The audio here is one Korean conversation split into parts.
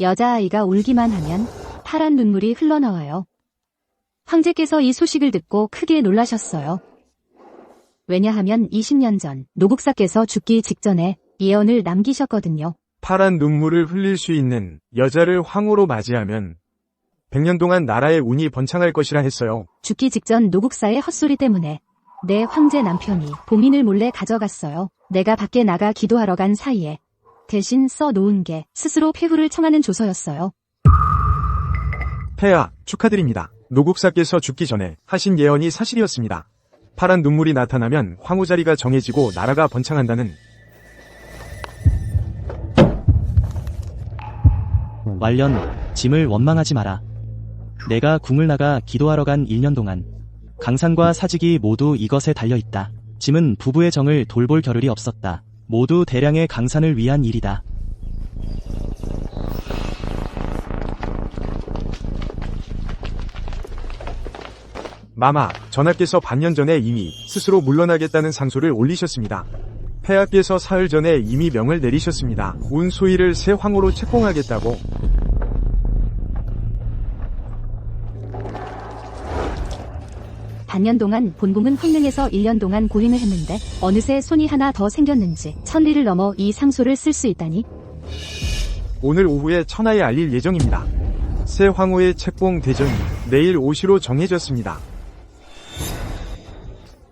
여자아이가 울기만 하면 파란 눈물이 흘러나와요. 황제께서 이 소식을 듣고 크게 놀라셨어요. 왜냐하면 20년 전 노국사께서 죽기 직전에 예언을 남기셨거든요. 파란 눈물을 흘릴 수 있는 여자를 황후로 맞이하면 100년 동안 나라의 운이 번창할 것이라 했어요. 죽기 직전 노국사의 헛소리 때문에 내 황제 남편이 봉인을 몰래 가져갔어요. 내가 밖에 나가 기도하러 간 사이에 대신 써놓은 게 스스로 폐후를 청하는 조서였어요. 폐하, 축하드립니다. 노국사께서 죽기 전에 하신 예언이 사실이었습니다. 파란 눈물이 나타나면 황후 자리가 정해지고 나라가 번창한다는. 완련, 짐을 원망하지 마라. 내가 궁을 나가 기도하러 간 1년 동안 강산과 사직이 모두 이것에 달려있다. 짐은 부부의 정을 돌볼 겨를이 없었다. 모두 대량의 강산을 위한 일이다. 마마, 전하께서 반년 전에 이미 스스로 물러나겠다는 상소를 올리셨습니다. 폐하께서 사흘 전에 이미 명을 내리셨습니다. 운소희를 새 황후로 책봉하겠다고. 반년 동안 본궁은 황릉에서 1년 동안 고행을 했는데 어느새 손이 하나 더 생겼는지 천리를 넘어 이 상소를 쓸 수 있다니. 오늘 오후에 천하에 알릴 예정입니다. 새 황후의 책봉 대전이 내일 오시로 정해졌습니다.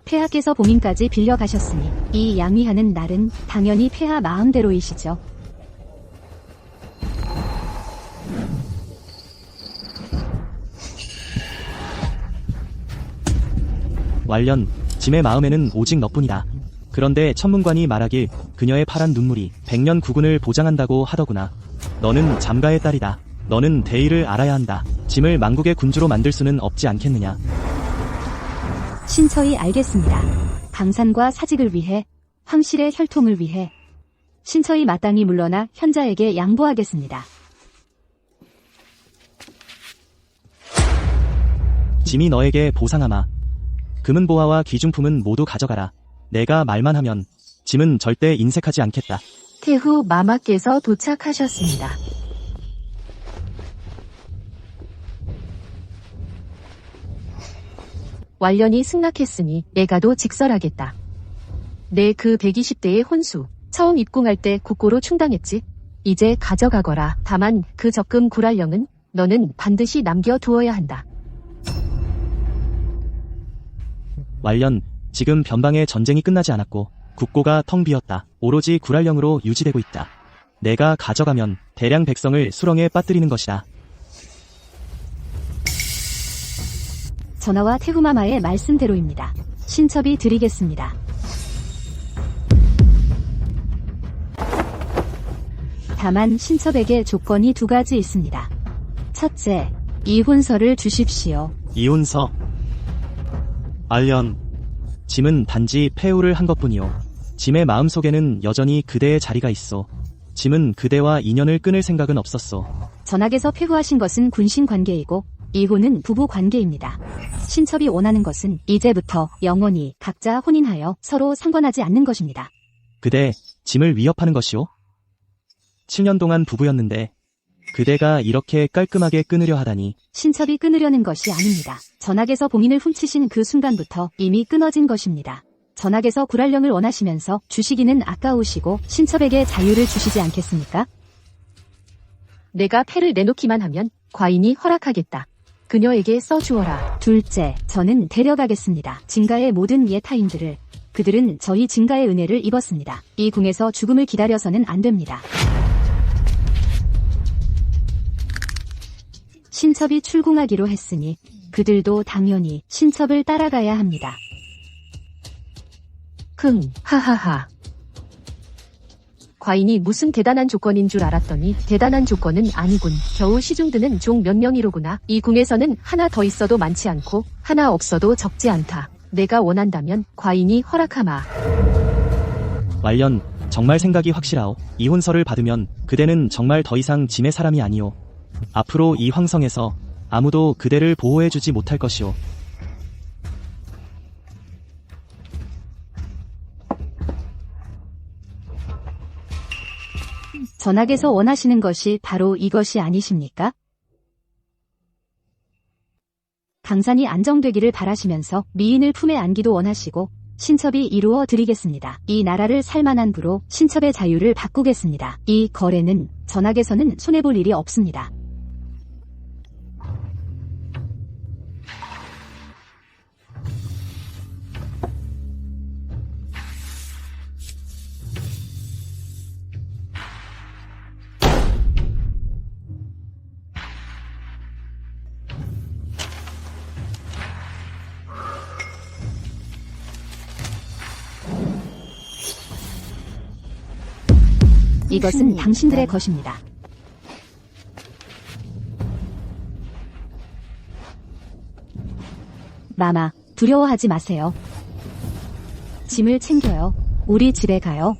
폐하께서 봉인까지 빌려가셨으니 이 양위하는 날은 당연히 폐하 마음대로이시죠. 완련, 짐의 마음에는 오직 너뿐이다. 그런데 천문관이 말하길 그녀의 파란 눈물이 100년 국운을 보장한다고 하더구나. 너는 잠가의 딸이다. 너는 대의를 알아야 한다. 짐을 만국의 군주로 만들 수는 없지 않겠느냐. 신처히 알겠습니다. 강산과 사직을 위해, 황실의 혈통을 위해 신처히 마땅히 물러나 현자에게 양보하겠습니다. 짐이 너에게 보상하마. 금은보화와 귀중품은 모두 가져가라. 내가 말만 하면 짐은 절대 인색하지 않겠다. 태후 마마께서 도착하셨습니다. 완련이 승낙했으니 애가도 직설하겠다. 내 그 120대의 혼수, 처음 입궁할 때 국고로 충당했지. 이제 가져가거라. 다만 그 적금 구랄령은 너는 반드시 남겨두어야 한다. 완련, 지금 변방의 전쟁이 끝나지 않았고 국고가 텅 비었다. 오로지 구랄령으로 유지되고 있다. 내가 가져가면 대량 백성을 수렁에 빠뜨리는 것이다. 전하와 태후마마의 말씀대로입니다. 신첩이 드리겠습니다. 다만 신첩에게 조건이 2가지 있습니다. 첫째, 이혼서를 주십시오. 이혼서. 알련, 짐은 단지 폐후를 한 것뿐이오. 짐의 마음속에는 여전히 그대의 자리가 있어. 짐은 그대와 인연을 끊을 생각은 없었소. 전하께서 폐후하신 것은 군신 관계이고 이혼은 부부 관계입니다. 신첩이 원하는 것은 이제부터 영원히 각자 혼인하여 서로 상관하지 않는 것입니다. 그대, 짐을 위협하는 것이오? 7년 동안 부부였는데 그대가 이렇게 깔끔하게 끊으려 하다니. 신첩이 끊으려는 것이 아닙니다. 전하께서 봉인을 훔치신 그 순간부터 이미 끊어진 것입니다. 전하께서 구랄령을 원하시면서 주시기는 아까우시고 신첩에게 자유를 주시지 않겠습니까? 내가 패를 내놓기만 하면 과인이 허락하겠다. 그녀에게 써주어라. 둘째, 저는 데려가겠습니다. 진가의 모든 예타인들을. 그들은 저희 진가의 은혜를 입었습니다. 이 궁에서 죽음을 기다려서는 안 됩니다. 신첩이 출궁하기로 했으니 그들도 당연히 신첩을 따라가야 합니다. 하하하. 과인이 무슨 대단한 조건인 줄 알았더니 대단한 조건은 아니군. 겨우 시중드는 종 몇 명이로구나. 이 궁에서는 하나 더 있어도 많지 않고 하나 없어도 적지 않다. 내가 원한다면 과인이 허락하마. 완련, 정말 생각이 확실하오. 이혼서를 받으면 그대는 정말 더 이상 짐의 사람이 아니오. 앞으로 이 황성에서 아무도 그대를 보호해주지 못할 것이오. 전하께서 원하시는 것이 바로 이것이 아니십니까? 강산이 안정되기를 바라시면서 미인을 품에 안기도 원하시고 신첩이 이루어 드리겠습니다. 이 나라를 살만한 부로 신첩의 자유를 바꾸겠습니다. 이 거래는 전하께서는 손해볼 일이 없습니다. 이것은 당신들의 것입니다. 마마, 두려워하지 마세요. 짐을 챙겨요. 우리 집에 가요.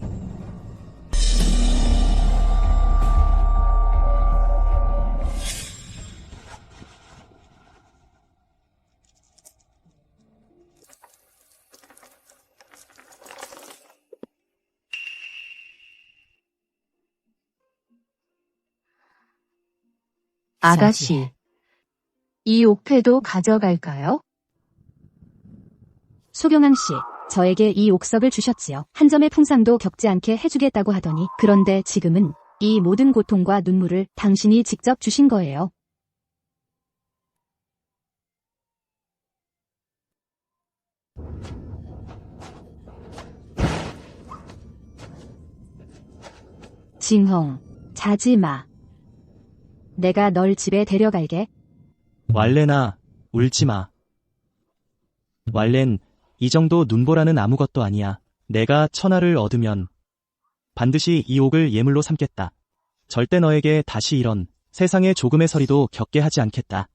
아가씨, 이 옥패도 가져갈까요? 소경왕 씨, 저에게 이 옥석을 주셨지요. 한 점의 풍상도 겪지 않게 해주겠다고 하더니 그런데 지금은 이 모든 고통과 눈물을 당신이 직접 주신 거예요. 징홍, 자지 마. 내가 널 집에 데려갈게. 왈렌아, 울지마. 왈렌, 이 정도 눈보라는 아무것도 아니야. 내가 천하를 얻으면 반드시 이 옥을 예물로 삼겠다. 절대 너에게 다시 이런 세상의 조금의 서리도 겪게 하지 않겠다.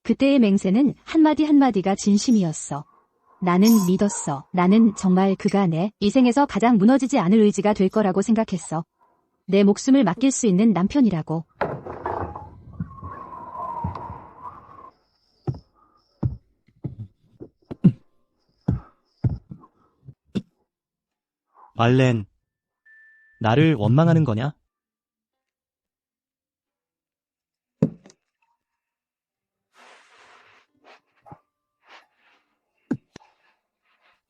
그때의 맹세는 한마디 한마디가 진심이었어. 나는 믿었어. 나는 정말 그가 내 이생에서 가장 무너지지 않을 의지가 될 거라고 생각했어. 내 목숨을 맡길 수 있는 남편이라고. 왈렌, 나를 원망하는 거냐?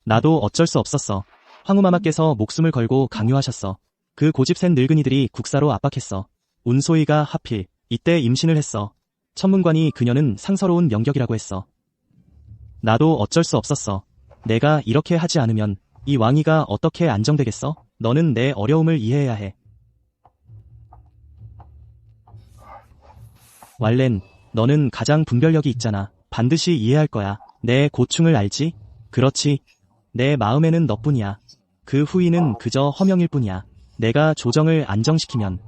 나도 어쩔 수 없었어. 황후마마께서 목숨을 걸고 강요하셨어. 그 고집센 늙은이들이 국사로 압박했어. 운소희가 하필 이때 임신을 했어. 천문관이 그녀는 상서로운 명격이라고 했어. 나도 어쩔 수 없었어. 내가 이렇게 하지 않으면 이 왕위가 어떻게 안정되겠어? 너는 내 어려움을 이해해야 해. 왈렌, 너는 가장 분별력이 있잖아. 반드시 이해할 거야. 내 고충을 알지? 그렇지. 내 마음에는 너뿐이야. 그 후위는 그저 허명일 뿐이야. 내가 조정을 안정시키면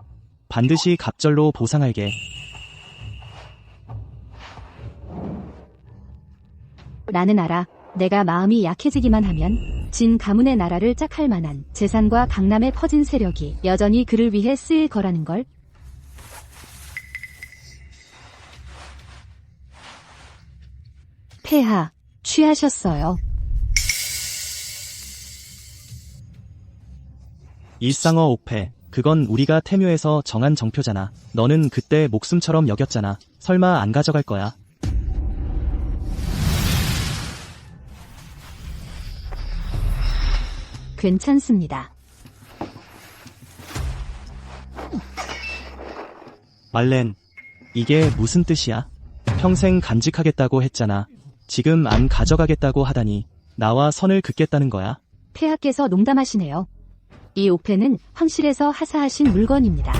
반드시 갑절로 보상할게. 나는 알아. 내가 마음이 약해지기만 하면 진 가문의 나라를 짝할 만한 재산과 강남에 퍼진 세력이 여전히 그를 위해 쓰일 거라는 걸. 폐하, 취하셨어요. 일상어 옥패, 그건 우리가 태묘에서 정한 정표잖아. 너는 그때 목숨처럼 여겼잖아. 설마 안 가져갈 거야? 괜찮습니다. 왈렌, 이게 무슨 뜻이야? 평생 간직하겠다고 했잖아. 지금 안 가져가겠다고 하다니 나와 선을 긋겠다는 거야? 폐하께서 농담하시네요. 이 옥패는 황실에서 하사하신 물건입니다.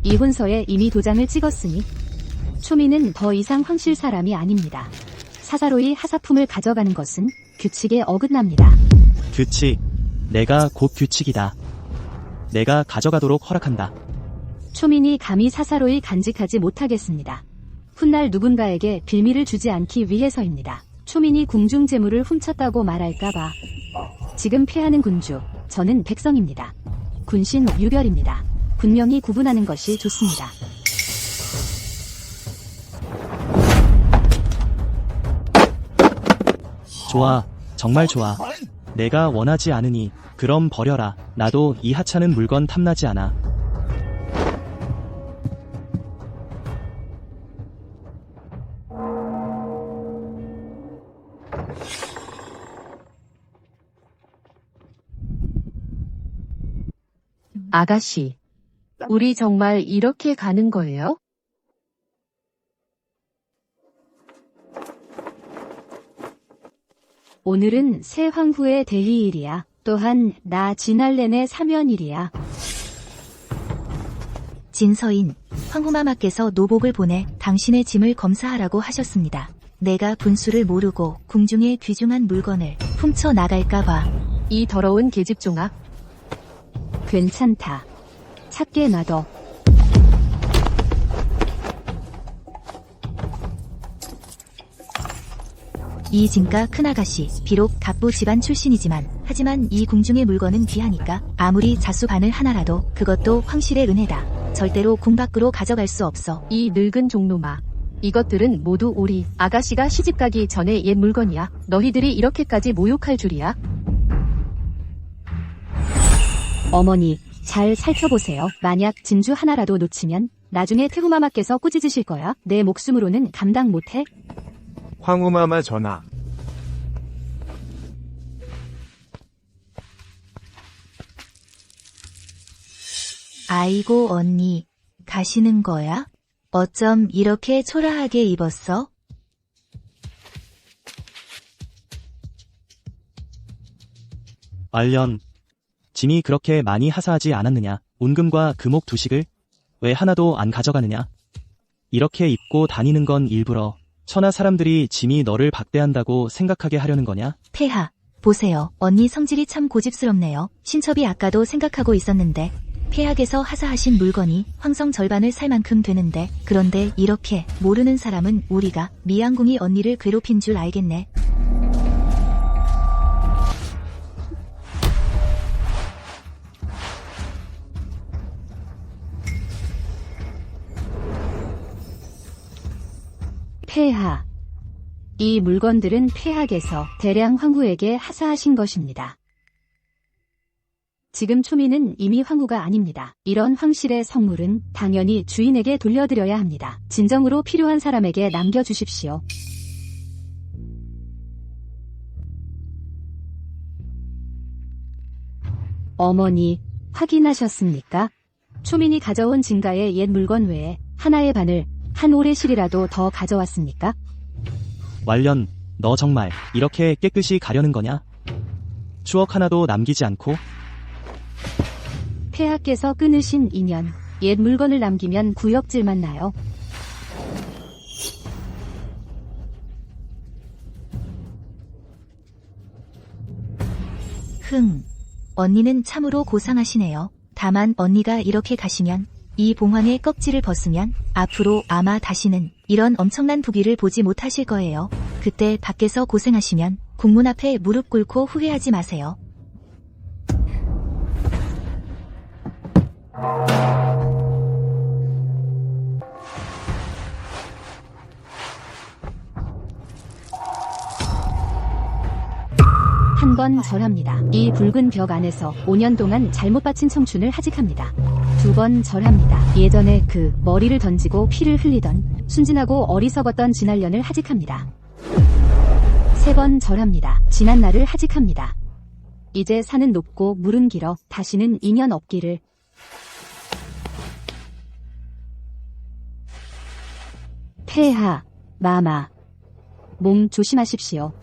이 혼서에 이미 도장을 찍었으니 초미는 더 이상 황실 사람이 아닙니다. 사사로이 하사품을 가져가는 것은 규칙에 어긋납니다. 규칙, 내가 곧 규칙이다. 내가 가져가도록 허락한다. 초민이 감히 사사로이 간직하지 못하겠습니다. 훗날 누군가에게 빌미를 주지 않기 위해서입니다. 초민이 궁중 재물을 훔쳤다고 말할까봐. 지금 폐하는 군주, 저는 백성입니다. 군신 유별입니다. 분명히 구분하는 것이 좋습니다. 좋아, 정말 좋아. 내가 원하지 않으니 그럼 버려라. 나도 이 하찮은 물건 탐나지 않아. 아가씨, 우리 정말 이렇게 가는 거예요? 오늘은 새 황후의 대리일이야. 또한 나 진할렌의 사면일이야. 진서인, 황후마마께서 노복을 보내 당신의 짐을 검사하라고 하셨습니다. 내가 분수를 모르고 궁중의 귀중한 물건을 훔쳐 나갈까봐. 이 더러운 계집종아. 괜찮다. 찾게 놔둬. 이 진가 큰아가씨, 비록 갑부 집안 출신이지만 하지만 이 궁중의 물건은 귀하니까 아무리 자수바늘 하나라도 그것도 황실의 은혜다. 절대로 궁 밖으로 가져갈 수 없어. 이 늙은 종놈아. 이것들은 모두 우리 아가씨가 시집가기 전에 옛 물건이야. 너희들이 이렇게까지 모욕할 줄이야. 어머니, 잘 살펴보세요. 만약 진주 하나라도 놓치면 나중에 태후마마께서 꾸짖으실 거야. 내 목숨으로는 감당 못해. 황후마마 전하. 아이고 언니, 가시는 거야? 어쩜 이렇게 초라하게 입었어? 말년. 짐이 그렇게 많이 하사하지 않았느냐? 운금과 금옥 두식을 왜 하나도 안 가져가느냐? 이렇게 입고 다니는 건 일부러 천하 사람들이 짐이 너를 박대한다고 생각하게 하려는 거냐? 폐하, 보세요. 언니 성질이 참 고집스럽네요. 신첩이 아까도 생각하고 있었는데 폐하께서 하사하신 물건이 황성 절반을 살 만큼 되는데 그런데 이렇게 모르는 사람은 우리가 미양궁이 언니를 괴롭힌 줄 알겠네. 폐하. 이 물건들은 폐하께서 대량 황후에게 하사하신 것입니다. 지금 초미는 이미 황후가 아닙니다. 이런 황실의 성물은 당연히 주인에게 돌려드려야 합니다. 진정으로 필요한 사람에게 남겨주십시오. 어머니, 확인하셨습니까? 초민이 가져온 진가의 옛 물건 외에 하나의 바늘, 한 오레실이라도 더 가져왔습니까? 말년, 너 정말 이렇게 깨끗이 가려는 거냐? 추억 하나도 남기지 않고? 폐하께서 끊으신 인연, 옛 물건을 남기면 구역질만 나요. 언니는 참으로 고상하시네요. 다만 언니가 이렇게 가시면 이 봉황의 껍질을 벗으면 앞으로 아마 다시는 이런 엄청난 부귀를 보지 못하실 거예요. 그때 밖에서 고생하시면 국문 앞에 무릎 꿇고 후회하지 마세요. 한 번 절합니다. 이 붉은 벽 안에서 5년 동안 잘못 바친 청춘을 하직합니다. 2번 절합니다. 예전에 그 머리를 던지고 피를 흘리던 순진하고 어리석었던 진할련을 하직합니다. 3번 절합니다. 지난 날을 하직합니다. 이제 산은 높고 물은 길어 다시는 인연 없기를. 폐하, 마마, 몸 조심하십시오.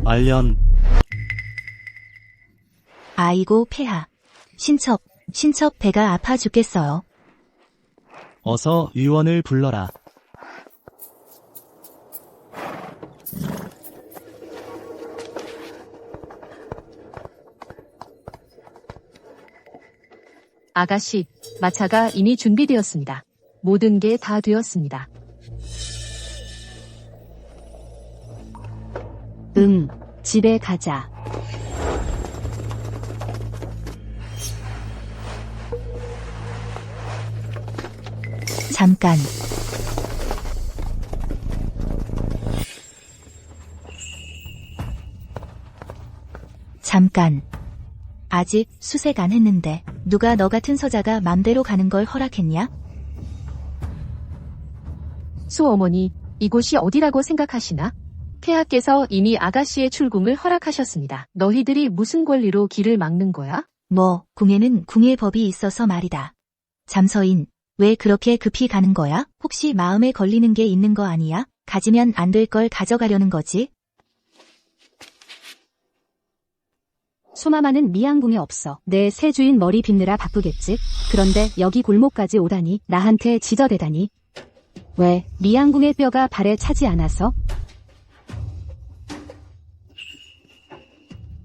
말년. 아이고 폐하. 신첩 배가 아파 죽겠어요. 어서 의원을 불러라. 아가씨, 마차가 이미 준비되었습니다. 모든 게 다 되었습니다. 집에 가자. 잠깐. 잠깐. 아직 수색 안 했는데 누가 너 같은 서자가 맘대로 가는 걸 허락했냐? 수어머니, 이곳이 어디라고 생각하시나? 폐하께서 이미 아가씨의 출궁을 허락하셨습니다. 너희들이 무슨 권리로 길을 막는 거야? 뭐, 궁에는 궁의 법이 있어서 말이다. 잠서인, 왜 그렇게 급히 가는 거야? 혹시 마음에 걸리는 게 있는 거 아니야? 가지면 안 될 걸 가져가려는 거지? 소마마는 미양궁에 없어. 내 새 주인 머리 빗느라 바쁘겠지. 그런데 여기 골목까지 오다니, 나한테 지저대다니. 왜, 미양궁의 뼈가 발에 차지 않아서?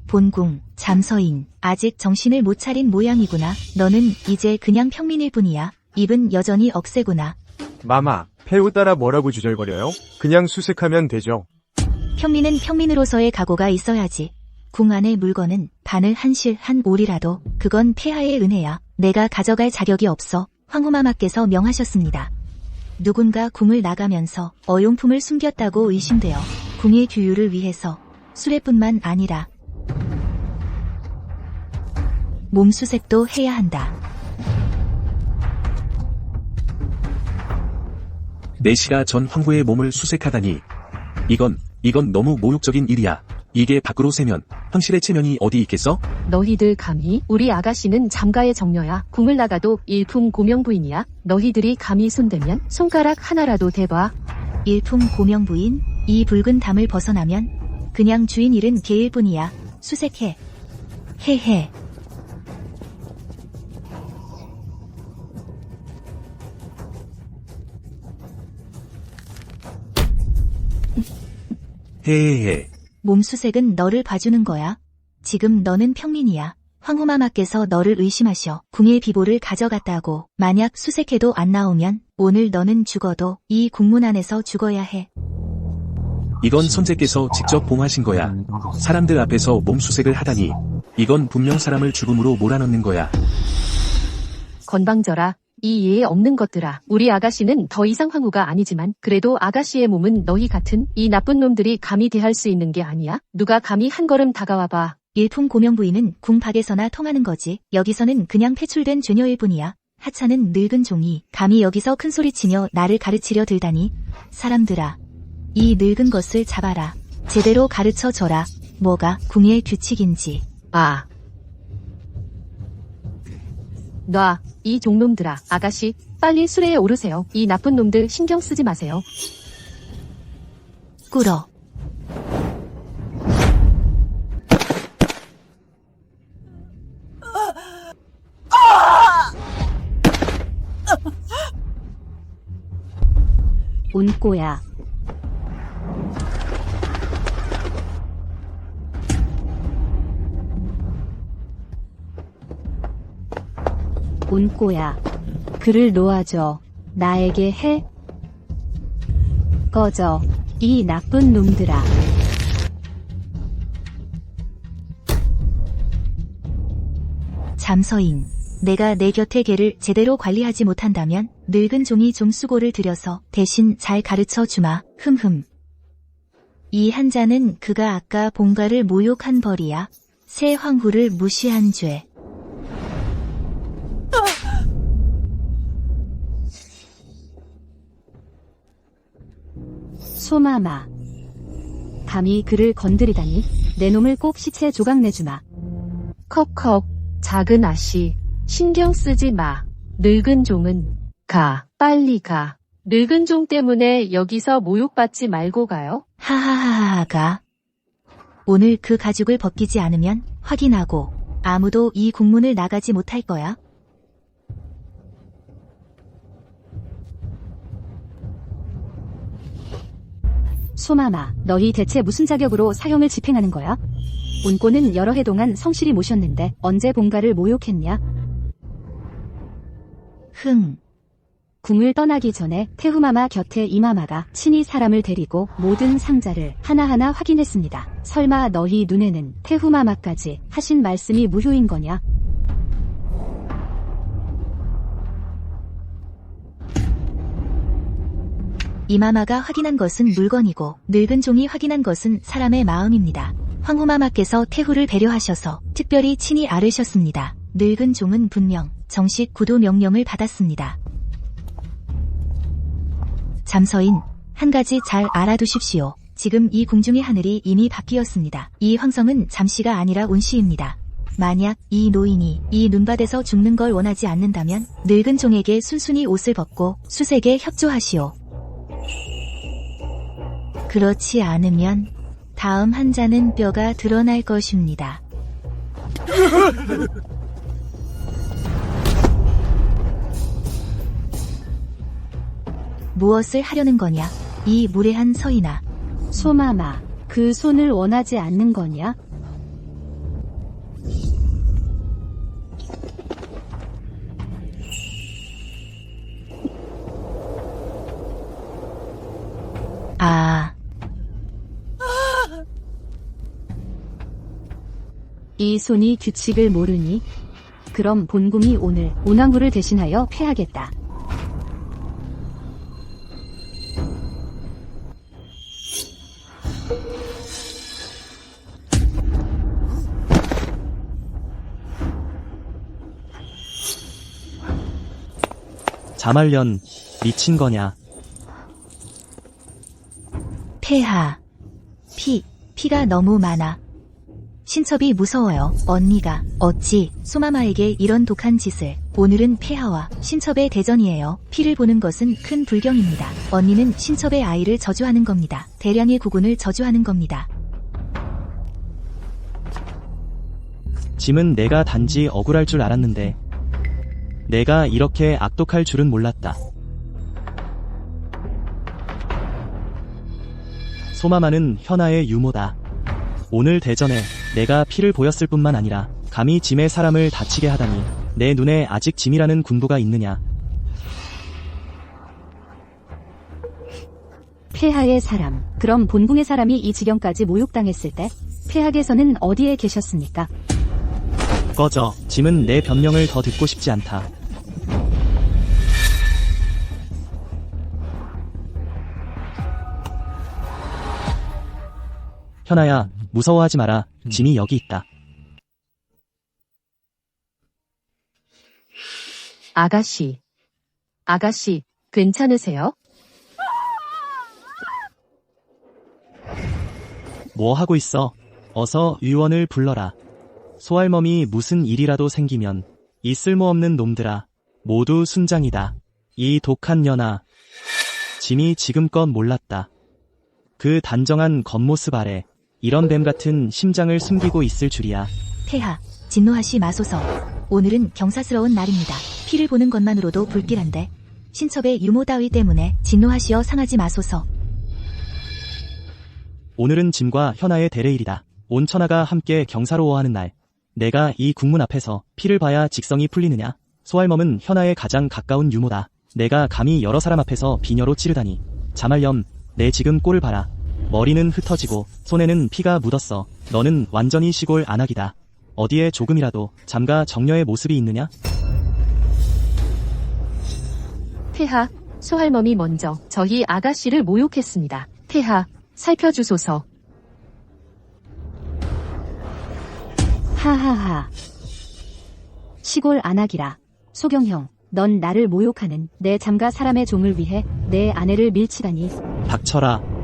본궁, 잠서인, 아직 정신을 못 차린 모양이구나. 너는 이제 그냥 평민일 뿐이야. 입은 여전히 억세구나. 마마, 폐후 따라 뭐라고 주절거려요? 그냥 수색하면 되죠. 평민은 평민으로서의 각오가 있어야지. 궁 안의 물건은 바늘 한 실 한 올이라도 그건 폐하의 은혜야. 내가 가져갈 자격이 없어. 황후마마께서 명하셨습니다. 누군가 궁을 나가면서 어용품을 숨겼다고 의심되어 궁의 규율을 위해서 수레뿐만 아니라 몸수색도 해야 한다. 4시가 전 황후의 몸을 수색하다니. 이건 너무 모욕적인 일이야. 이게 밖으로 새면 황실의 체면이 어디 있겠어? 너희들 감히? 우리 아가씨는 잠가의 정녀야. 궁을 나가도 일품 고명부인이야. 너희들이 감히 손대면 손가락 하나라도 대봐. 일품 고명부인, 이 붉은 담을 벗어나면 그냥 주인 잃은 개일 뿐이야. 수색해. 헤헤. 헤헤헤. 몸수색은 너를 봐주는 거야. 지금 너는 평민이야. 황후마마께서 너를 의심하셔 궁의 비보를 가져갔다고. 만약 수색해도 안 나오면 오늘 너는 죽어도 이 궁문 안에서 죽어야 해. 이건 선제께서 직접 봉하신 거야. 사람들 앞에서 몸수색을 하다니. 이건 분명 사람을 죽음으로 몰아넣는 거야. 건방져라. 이 예에 없는 것들아. 우리 아가씨는 더 이상 황후가 아니지만 그래도 아가씨의 몸은 너희 같은 이 나쁜 놈들이 감히 대할 수 있는 게 아니야. 누가 감히 한 걸음 다가와봐. 일품 고명부인은 궁 밖에서나 통하는 거지. 여기서는 그냥 폐출된 죄녀일 뿐이야. 하찮은 늙은 종이 감히 여기서 큰소리치며 나를 가르치려 들다니. 사람들아, 이 늙은 것을 잡아라. 제대로 가르쳐줘라. 뭐가 궁의 규칙인지. 아. 놔, 이 종놈들아. 아가씨, 빨리 수레에 오르세요. 이 나쁜 놈들 신경 쓰지 마세요. 꿇어. 운꼬야. 운꼬야. 그를 놓아줘. 나에게 해. 꺼져. 이 나쁜 놈들아. 잠서인, 내가 내 곁의 개를 제대로 관리하지 못한다면 늙은 종이 좀 수고를 들여서 대신 잘 가르쳐 주마. 흠흠. 이 한자는 그가 아까 본가를 모욕한 벌이야. 새 황후를 무시한 죄. 소마마. 감히 그를 건드리다니. 내 놈을 꼭 시체 조각 내주마. 컥컥. 작은 아씨. 신경 쓰지 마. 늙은 종은 가. 빨리 가. 늙은 종 때문에 여기서 모욕받지 말고 가요. 하하하하가. 오늘 그 가죽을 벗기지 않으면 확인하고 아무도 이 궁문을 나가지 못할 거야. 소마마, 너희 대체 무슨 자격으로 사형을 집행하는 거야? 운꼬는 여러 해 동안 성실히 모셨는데 언제 본가를 모욕했냐? 흥. 궁을 떠나기 전에 태후마마 곁에 이마마가 친히 사람을 데리고 모든 상자를 하나하나 확인했습니다. 설마 너희 눈에는 태후마마까지 하신 말씀이 무효인 거냐? 이마마가 확인한 것은 물건이고 늙은 종이 확인한 것은 사람의 마음입니다. 황후마마께서 태후를 배려하셔서 특별히 친히 아르셨습니다. 늙은 종은 분명 정식 구도 명령을 받았습니다. 잠서인, 한 가지 잘 알아두십시오. 지금 이 궁중의 하늘이 이미 바뀌었습니다. 이 황성은 잠시가 아니라 온시입니다. 만약 이 노인이 이 눈밭에서 죽는 걸 원하지 않는다면 늙은 종에게 순순히 옷을 벗고 수색에 협조하시오. 그렇지 않으면 다음 한자는 뼈가 드러날 것입니다. 무엇을 하려는 거냐? 이 무례한 서인아. 소마마, 그 손을 원하지 않는 거냐? 아, 이 손이 규칙을 모르니? 그럼 본궁이 오늘 온왕후를 대신하여 패하겠다. 자말련, 미친 거냐? 폐하. 피가 너무 많아. 신첩이 무서워요. 언니가 어찌 소마마에게 이런 독한 짓을. 오늘은 폐하와 신첩의 대전이에요. 피를 보는 것은 큰 불경입니다. 언니는 신첩의 아이를 저주하는 겁니다. 대량의 국군을 저주하는 겁니다. 짐은 내가 단지 억울할 줄 알았는데 내가 이렇게 악독할 줄은 몰랐다. 소마마는 현아의 유모다. 오늘 대전에 내가 피를 보였을 뿐만 아니라 감히 짐의 사람을 다치게 하다니 내 눈에 아직 짐이라는 군부가 있느냐. 폐하의 사람, 그럼 본궁의 사람이 이 지경까지 모욕당했을 때 폐하께서는 어디에 계셨습니까? 꺼져. 짐은 내 변명을 더 듣고 싶지 않다. 현아야, 무서워하지 마라. 짐이 여기 있다. 아가씨, 괜찮으세요? 뭐 하고 있어? 어서 의원을 불러라. 소할멈이 무슨 일이라도 생기면 이 쓸모없는 놈들아 모두 순장이다. 이 독한 년아. 짐이 지금껏 몰랐다. 그 단정한 겉모습 아래 이런 뱀 같은 심장을 숨기고 있을 줄이야. 폐하, 진노하시 마소서. 오늘은 경사스러운 날입니다. 피를 보는 것만으로도 불길한데 신첩의 유모 따위 때문에 진노하시어 상하지 마소서. 오늘은 짐과 현아의 대례일이다. 온 천하가 함께 경사로워하는 날. 내가 이 국문 앞에서 피를 봐야 직성이 풀리느냐? 소할멈은 현아의 가장 가까운 유모다. 내가 감히 여러 사람 앞에서 비녀로 찌르다니. 자말렴, 내 지금 꼴을 봐라. 머리는 흩어지고 손에는 피가 묻었어. 너는 완전히 시골 안악이다. 어디에 조금이라도 잠가 정녀의 모습이 있느냐? 폐하, 소할멈이 먼저 저희 아가씨를 모욕했습니다. 폐하, 살펴주소서. 하하하. 시골 안악이라. 소경형, 넌 나를 모욕하는 내 잠가 사람의 종을 위해 내 아내를 밀치다니. 닥쳐라.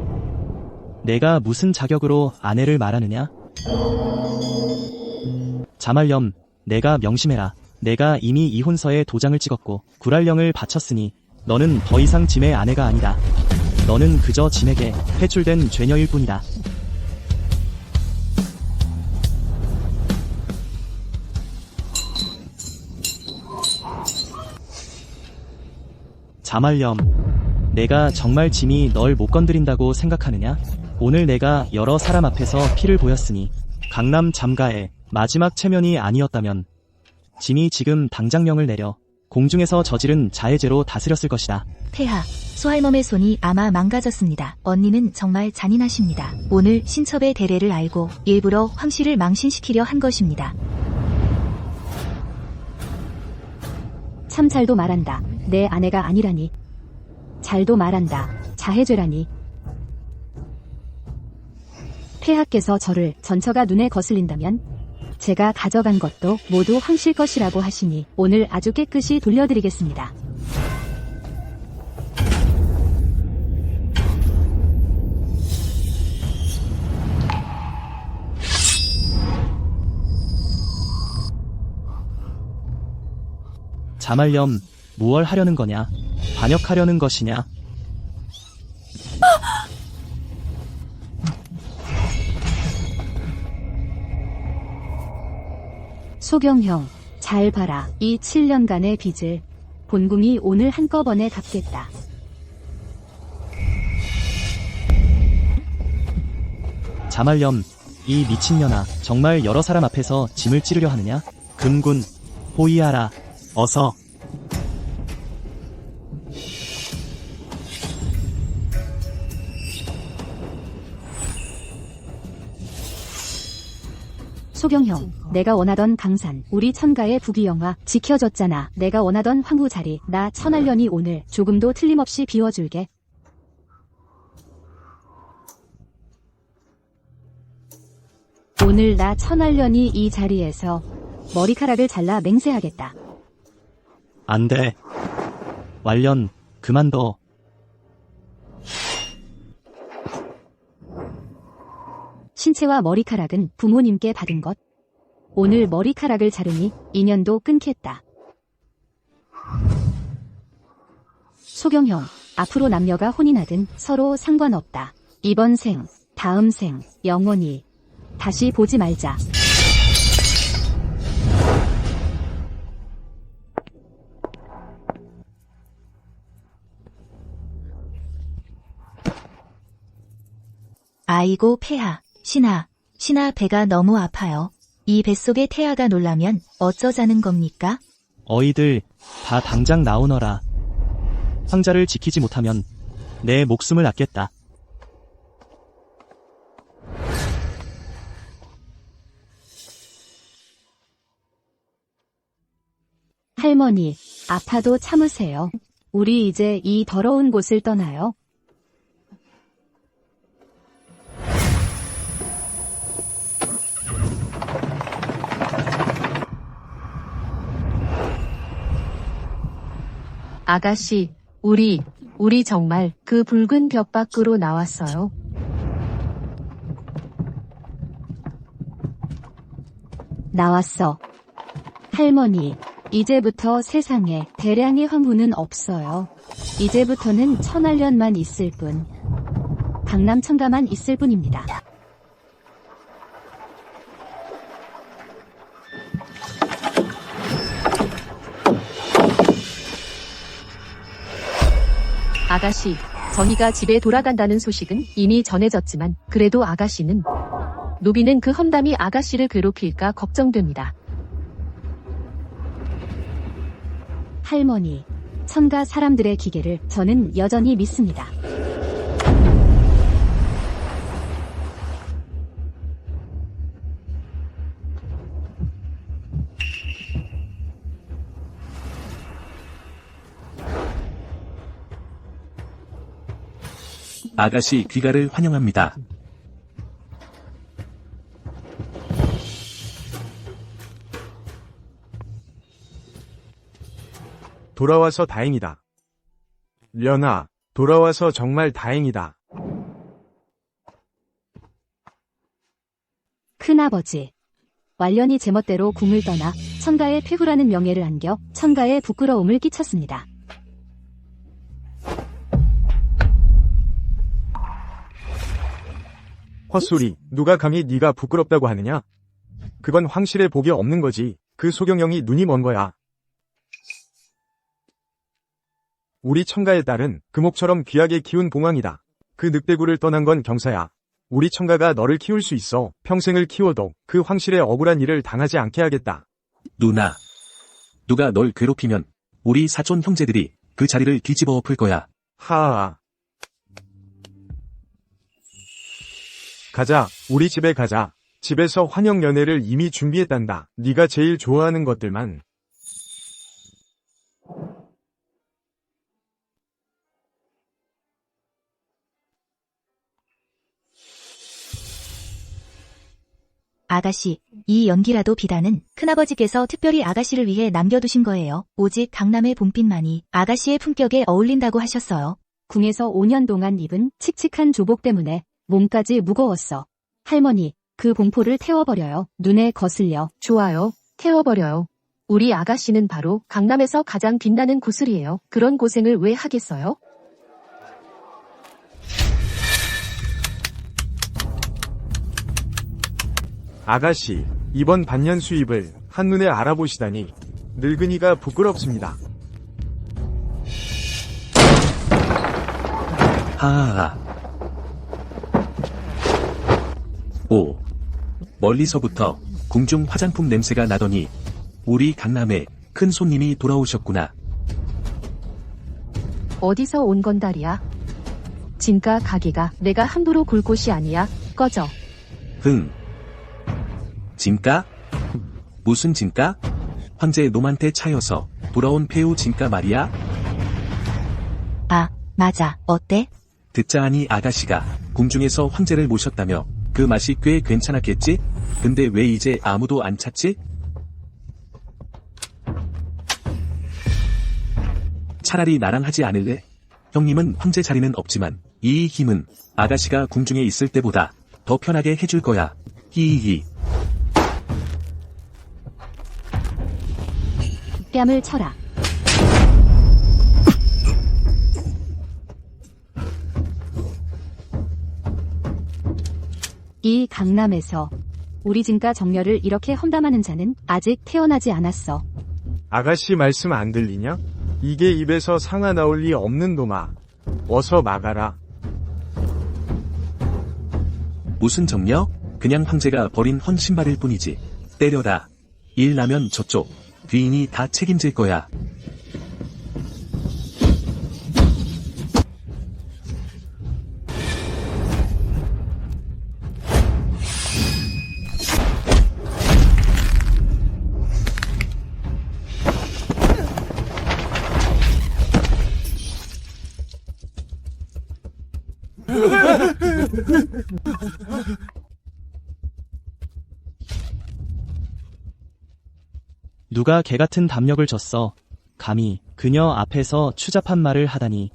내가 무슨 자격으로 아내를 말하느냐? 자말렴, 내가 명심해라. 내가 이미 이혼서에 도장을 찍었고 구랄령을 바쳤으니 너는 더 이상 짐의 아내가 아니다. 너는 그저 짐에게 회출된 죄녀일 뿐이다. 자말렴, 내가 정말 짐이 널 못 건드린다고 생각하느냐? 오늘 내가 여러 사람 앞에서 피를 보였으니 강남 잠가의 마지막 체면이 아니었다면 짐이 지금 당장령을 내려 공중에서 저지른 자해죄로 다스렸을 것이다. 폐하, 소할멈의 손이 아마 망가졌습니다. 언니는 정말 잔인하십니다. 오늘 신첩의 대례를 알고 일부러 황씨를 망신시키려 한 것입니다. 참 잘도 말한다. 내 아내가 아니라니. 잘도 말한다. 자해죄라니. 폐하께서 저를 전처가 눈에 거슬린다면 제가 가져간 것도 모두 황실 것이라고 하시니 오늘 아주 깨끗이 돌려드리겠습니다. 자말렴, 무얼 하려는 거냐? 반역하려는 것이냐? 소경형, 잘 봐라. 이 7년간의 빚을 본궁이 오늘 한꺼번에 갚겠다. 자말렴, 이 미친년아, 정말 여러 사람 앞에서 짐을 찌르려 하느냐? 금군, 호위하라, 어서. 소경형, 내가 원하던 강산, 우리 천가의 부귀영화 지켜줬잖아. 내가 원하던 황후 자리, 나 천알련이 오늘 조금도 틀림없이 비워줄게. 오늘 나 천알련이 이 자리에서 머리카락을 잘라 맹세하겠다. 안 돼. 완련, 그만둬. 신체와 머리카락은 부모님께 받은 것. 오늘 머리카락을 자르니 인연도 끊겠다. 소경형, 앞으로 남녀가 혼인하든 서로 상관없다. 이번 생, 다음 생, 영원히 다시 보지 말자. 아이고 폐하, 신하 배가 너무 아파요. 이 뱃속에 태아가 놀라면 어쩌자는 겁니까? 어이들, 다 당장 나오너라. 황자를 지키지 못하면 내 목숨을 아꼈다. 할머니, 아파도 참으세요. 우리 이제 이 더러운 곳을 떠나요. 아가씨, 우리 정말 그 붉은 벽 밖으로 나왔어요. 나왔어. 할머니, 이제부터 세상에 대량의 황후는 없어요. 이제부터는 천알련만 있을 뿐, 강남 천가만 있을 뿐입니다. 아가씨, 정희가 집에 돌아간다는 소식은 이미 전해졌지만 그래도 아가씨는 노비는 그 험담이 아가씨를 괴롭힐까 걱정됩니다. 할머니, 천가 사람들의 기계를 저는 여전히 믿습니다. 아가씨 귀가를 환영합니다. 돌아와서 다행이다. 련아, 돌아와서 정말 다행이다. 큰아버지, 완련히 제멋대로 궁을 떠나 천가의 폐후라는 명예를 안겨 천가의 부끄러움을 끼쳤습니다. 헛소리, 누가 감히 네가 부끄럽다고 하느냐? 그건 황실의 복이 없는 거지. 그 소경영이 눈이 먼 거야. 우리 천가의 딸은 금옥처럼 귀하게 키운 봉황이다. 그 늑대구를 떠난 건 경사야. 우리 천가가 너를 키울 수 있어. 평생을 키워도 그 황실의 억울한 일을 당하지 않게 하겠다. 누나. 누가 널 괴롭히면 우리 사촌 형제들이 그 자리를 뒤집어 엎을 거야. 하아. 가자, 우리 집에 가자. 집에서 환영 연회를 이미 준비했단다. 네가 제일 좋아하는 것들만. 아가씨, 이 연기라도 비단은 큰아버지께서 특별히 아가씨를 위해 남겨두신 거예요. 오직 강남의 봄빛만이 아가씨의 품격에 어울린다고 하셨어요. 궁에서 5년 동안 입은 칙칙한 조복 때문에 몸까지 무거웠어. 할머니, 그 봉포를 태워버려요. 눈에 거슬려. 좋아요. 태워버려요. 우리 아가씨는 바로 강남에서 가장 빛나는 구슬이에요. 그런 고생을 왜 하겠어요? 아가씨, 이번 반년 수입을 한눈에 알아보시다니 늙은이가 부끄럽습니다. 하하하. 오. 멀리서부터 궁중 화장품 냄새가 나더니 우리 강남에 큰 손님이 돌아오셨구나. 어디서 온 건달이야? 진가 가게가 내가 함부로 굴 곳이 아니야. 꺼져. 흥. 진가? 무슨 진가? 황제 놈한테 차여서 돌아온 폐우 진가 말이야? 아, 맞아. 어때? 듣자하니 아가씨가 궁중에서 황제를 모셨다며 그 맛이 꽤 괜찮았겠지? 근데 왜 이제 아무도 안 찾지? 차라리 나랑 하지 않을래? 형님은 황제 자리는 없지만 이 힘은 아가씨가 궁중에 있을 때보다 더 편하게 해줄 거야. 히히히. 뺨을 쳐라. 이 강남에서 우리 진가 정렬을 이렇게 험담하는 자는 아직 태어나지 않았어. 아가씨 말씀 안 들리냐? 이게 입에서 상아 나올 리 없는 놈아. 어서 막아라. 무슨 정력? 그냥 황제가 버린 헌 신발일 뿐이지. 때려라. 일 나면 저쪽 귀인이 다 책임질 거야. 누가 개같은 담력을 줬어. 감히 그녀 앞에서 추잡한 말을 하다니.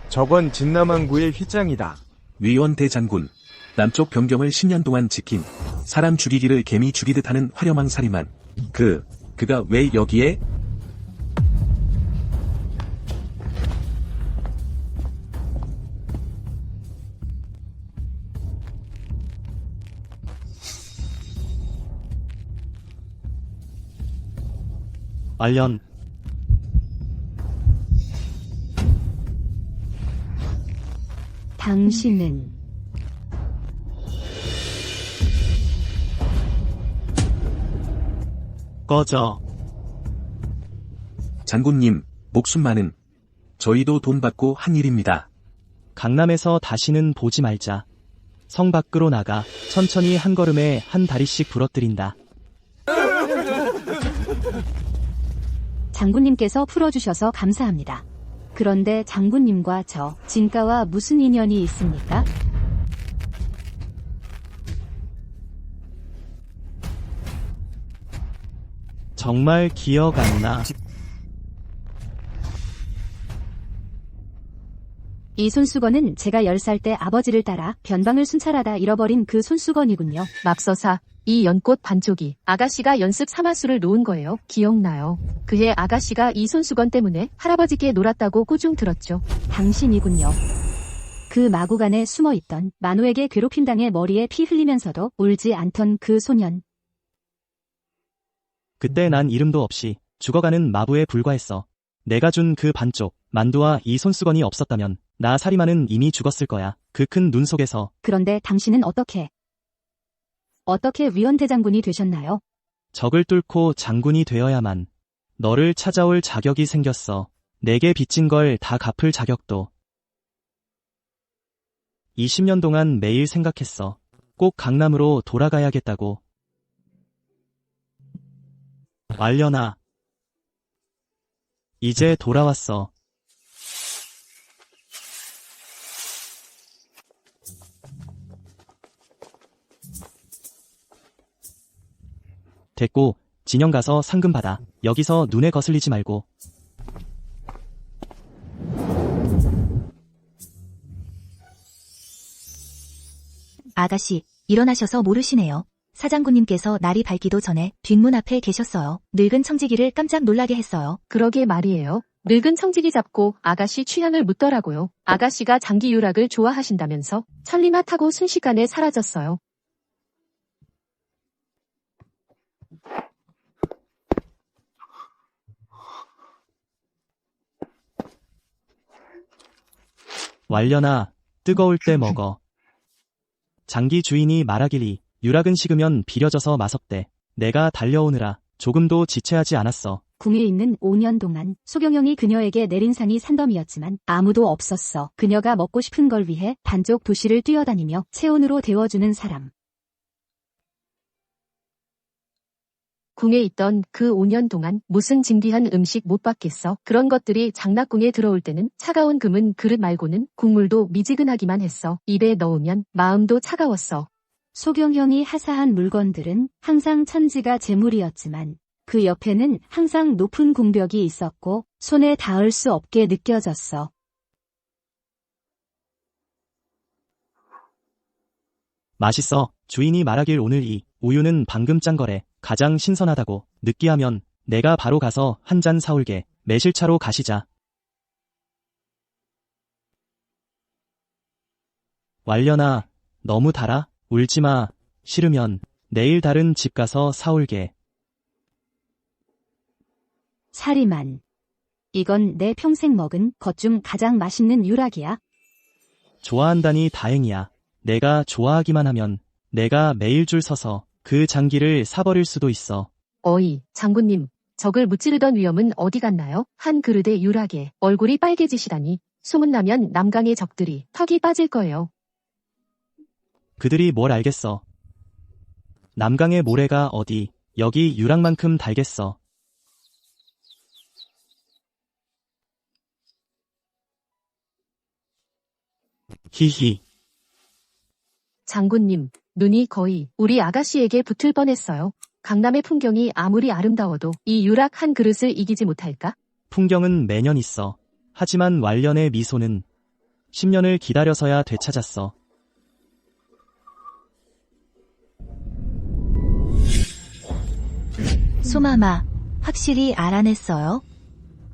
저건 진남항구의 휘장이다. 위원 대장군. 남쪽 변경을 10년 동안 지킨 사람 죽이기를 개미 죽이듯 하는 화려망 살인만. 그가 왜 여기에? 말년. 당신은 꺼져. 장군님, 목숨만은 저희도 돈 받고 한 일입니다. 강남에서 다시는 보지 말자. 성 밖으로 나가 천천히 한 걸음에 한 다리씩 부러뜨린다. 장군님께서 풀어주셔서 감사합니다. 그런데 장군님과 저 진가와 무슨 인연이 있습니까? 정말 기억 안 나. 이 손수건은 제가 10살 때 아버지를 따라 변방을 순찰하다 잃어버린 그 손수건이군요. 맙소사, 이 연꽃 반쪽이 아가씨가 연습 사마수를 놓은 거예요. 기억나요. 그해 아가씨가 이 손수건 때문에 할아버지께 놀았다고 꾸중 들었죠. 당신이군요. 그 마구간에 숨어있던 만호에게 괴롭힘당해 머리에 피 흘리면서도 울지 않던 그 소년. 그때 난 이름도 없이 죽어가는 마부에 불과했어. 내가 준 그 반쪽 만두와 이 손수건이 없었다면 나 사리마는 이미 죽었을 거야. 그 큰 눈 속에서. 그런데 당신은 어떻게 위원대장군이 되셨나요? 적을 뚫고 장군이 되어야만 너를 찾아올 자격이 생겼어. 내게 빚진 걸 다 갚을 자격도. 20년 동안 매일 생각했어. 꼭 강남으로 돌아가야겠다고. 말려나. 이제 돌아왔어. 됐고, 진영 가서 상금 받아. 여기서 눈에 거슬리지 말고. 아가씨, 일어나셔서 모르시네요. 사장군님께서 날이 밝기도 전에 뒷문 앞에 계셨어요. 늙은 청지기를 깜짝 놀라게 했어요. 그러게 말이에요. 늙은 청지기 잡고 아가씨 취향을 묻더라고요. 아가씨가 장기 유락을 좋아하신다면서 천리마타고 순식간에 사라졌어요. 말려나, 뜨거울 때 먹어. 장기 주인이 말하기리 유락은 식으면 비려져서 마섭대. 내가 달려오느라 조금도 지체하지 않았어. 궁에 있는 5년 동안 소경영이 그녀에게 내린 상이 산더미였지만 아무도 없었어. 그녀가 먹고 싶은 걸 위해 반쪽 도시를 뛰어다니며 체온으로 데워주는 사람. 궁에 있던 그 5년 동안 무슨 진귀한 음식 못 봤겠어. 그런 것들이 장락궁에 들어올 때는 차가운 금은 그릇 말고는 국물도 미지근하기만 했어. 입에 넣으면 마음도 차가웠어. 소경영이 하사한 물건들은 항상 천지가 재물이었지만 그 옆에는 항상 높은 궁벽이 있었고 손에 닿을 수 없게 느껴졌어. 맛있어. 주인이 말하길 오늘 이 우유는 방금 짠 거래. 가장 신선하다고. 느끼하면 내가 바로 가서 한 잔 사올게. 매실차로 가시자. 말려나, 너무 달아? 울지마. 싫으면 내일 다른 집 가서 사올게. 사리만. 이건 내 평생 먹은 것 중 가장 맛있는 유락이야. 좋아한다니 다행이야. 내가 좋아하기만 하면 내가 매일 줄 서서 그 장기를 사버릴 수도 있어. 어이, 장군님. 적을 무찌르던 위엄은 어디 갔나요? 한 그릇의 유락에 얼굴이 빨개지시다니. 소문나면 남강의 적들이 턱이 빠질 거예요. 그들이 뭘 알겠어. 남강의 모래가 어디 여기 유락만큼 달겠어. 히히. 장군님, 눈이 거의 우리 아가씨에게 붙을 뻔했어요. 강남의 풍경이 아무리 아름다워도 이 유락 한 그릇을 이기지 못할까? 풍경은 매년 있어. 하지만 왈련의 미소는 10년을 기다려서야 되찾았어. 소마마, 확실히 알아냈어요?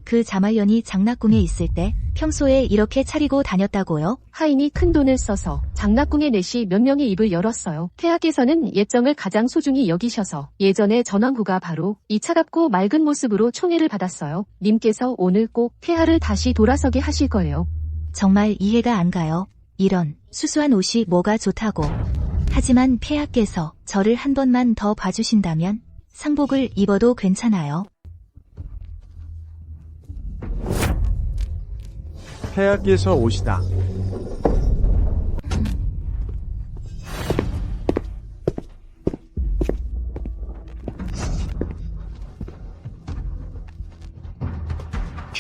그 자말년이 장락궁에 있을 때 평소에 이렇게 차리고 다녔다고요? 하인이 큰 돈을 써서 장락궁의 넷이 몇 명의 입을 열었어요. 폐하께서는 예정을 가장 소중히 여기셔서 예전에 전왕후가 바로 이 차갑고 맑은 모습으로 총애를 받았어요. 님께서 오늘 꼭 폐하를 다시 돌아서게 하실 거예요. 정말 이해가 안 가요. 이런 수수한 옷이 뭐가 좋다고. 하지만 폐하께서 저를 한 번만 더 봐주신다면 상복을 입어도 괜찮아요. 폐하께서 오시다.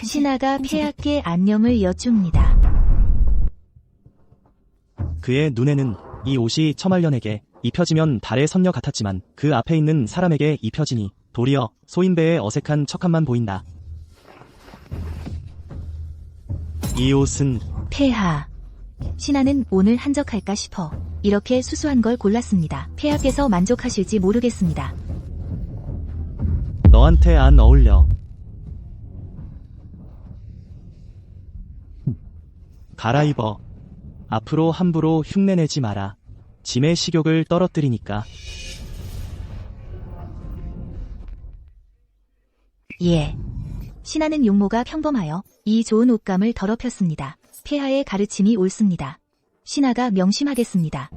신하가 폐하께 안녕을 여쭙니다. 그의 눈에는 이 옷이 처말년에게 입혀지면 달의 선녀 같았지만 그 앞에 있는 사람에게 입혀지니 도리어 소인배의 어색한 척함만 보인다. 이 옷은 폐하. 신하는 오늘 한적할까 싶어 이렇게 수수한 걸 골랐습니다. 폐하께서 만족하실지 모르겠습니다. 너한테 안 어울려. 갈아입어. 앞으로 함부로 흉내내지 마라. 짐의 식욕을 떨어뜨리니까. 예. 신하는 용모가 평범하여 이 좋은 옷감을 더럽혔습니다. 폐하의 가르침이 옳습니다. 신하가 명심하겠습니다.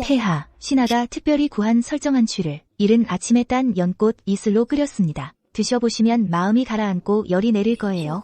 폐하, 신하가 특별히 구한 설정한 취를 이른 아침에 딴 연꽃 이슬로 끓였습니다. 드셔보시면 마음이 가라앉고 열이 내릴 거예요.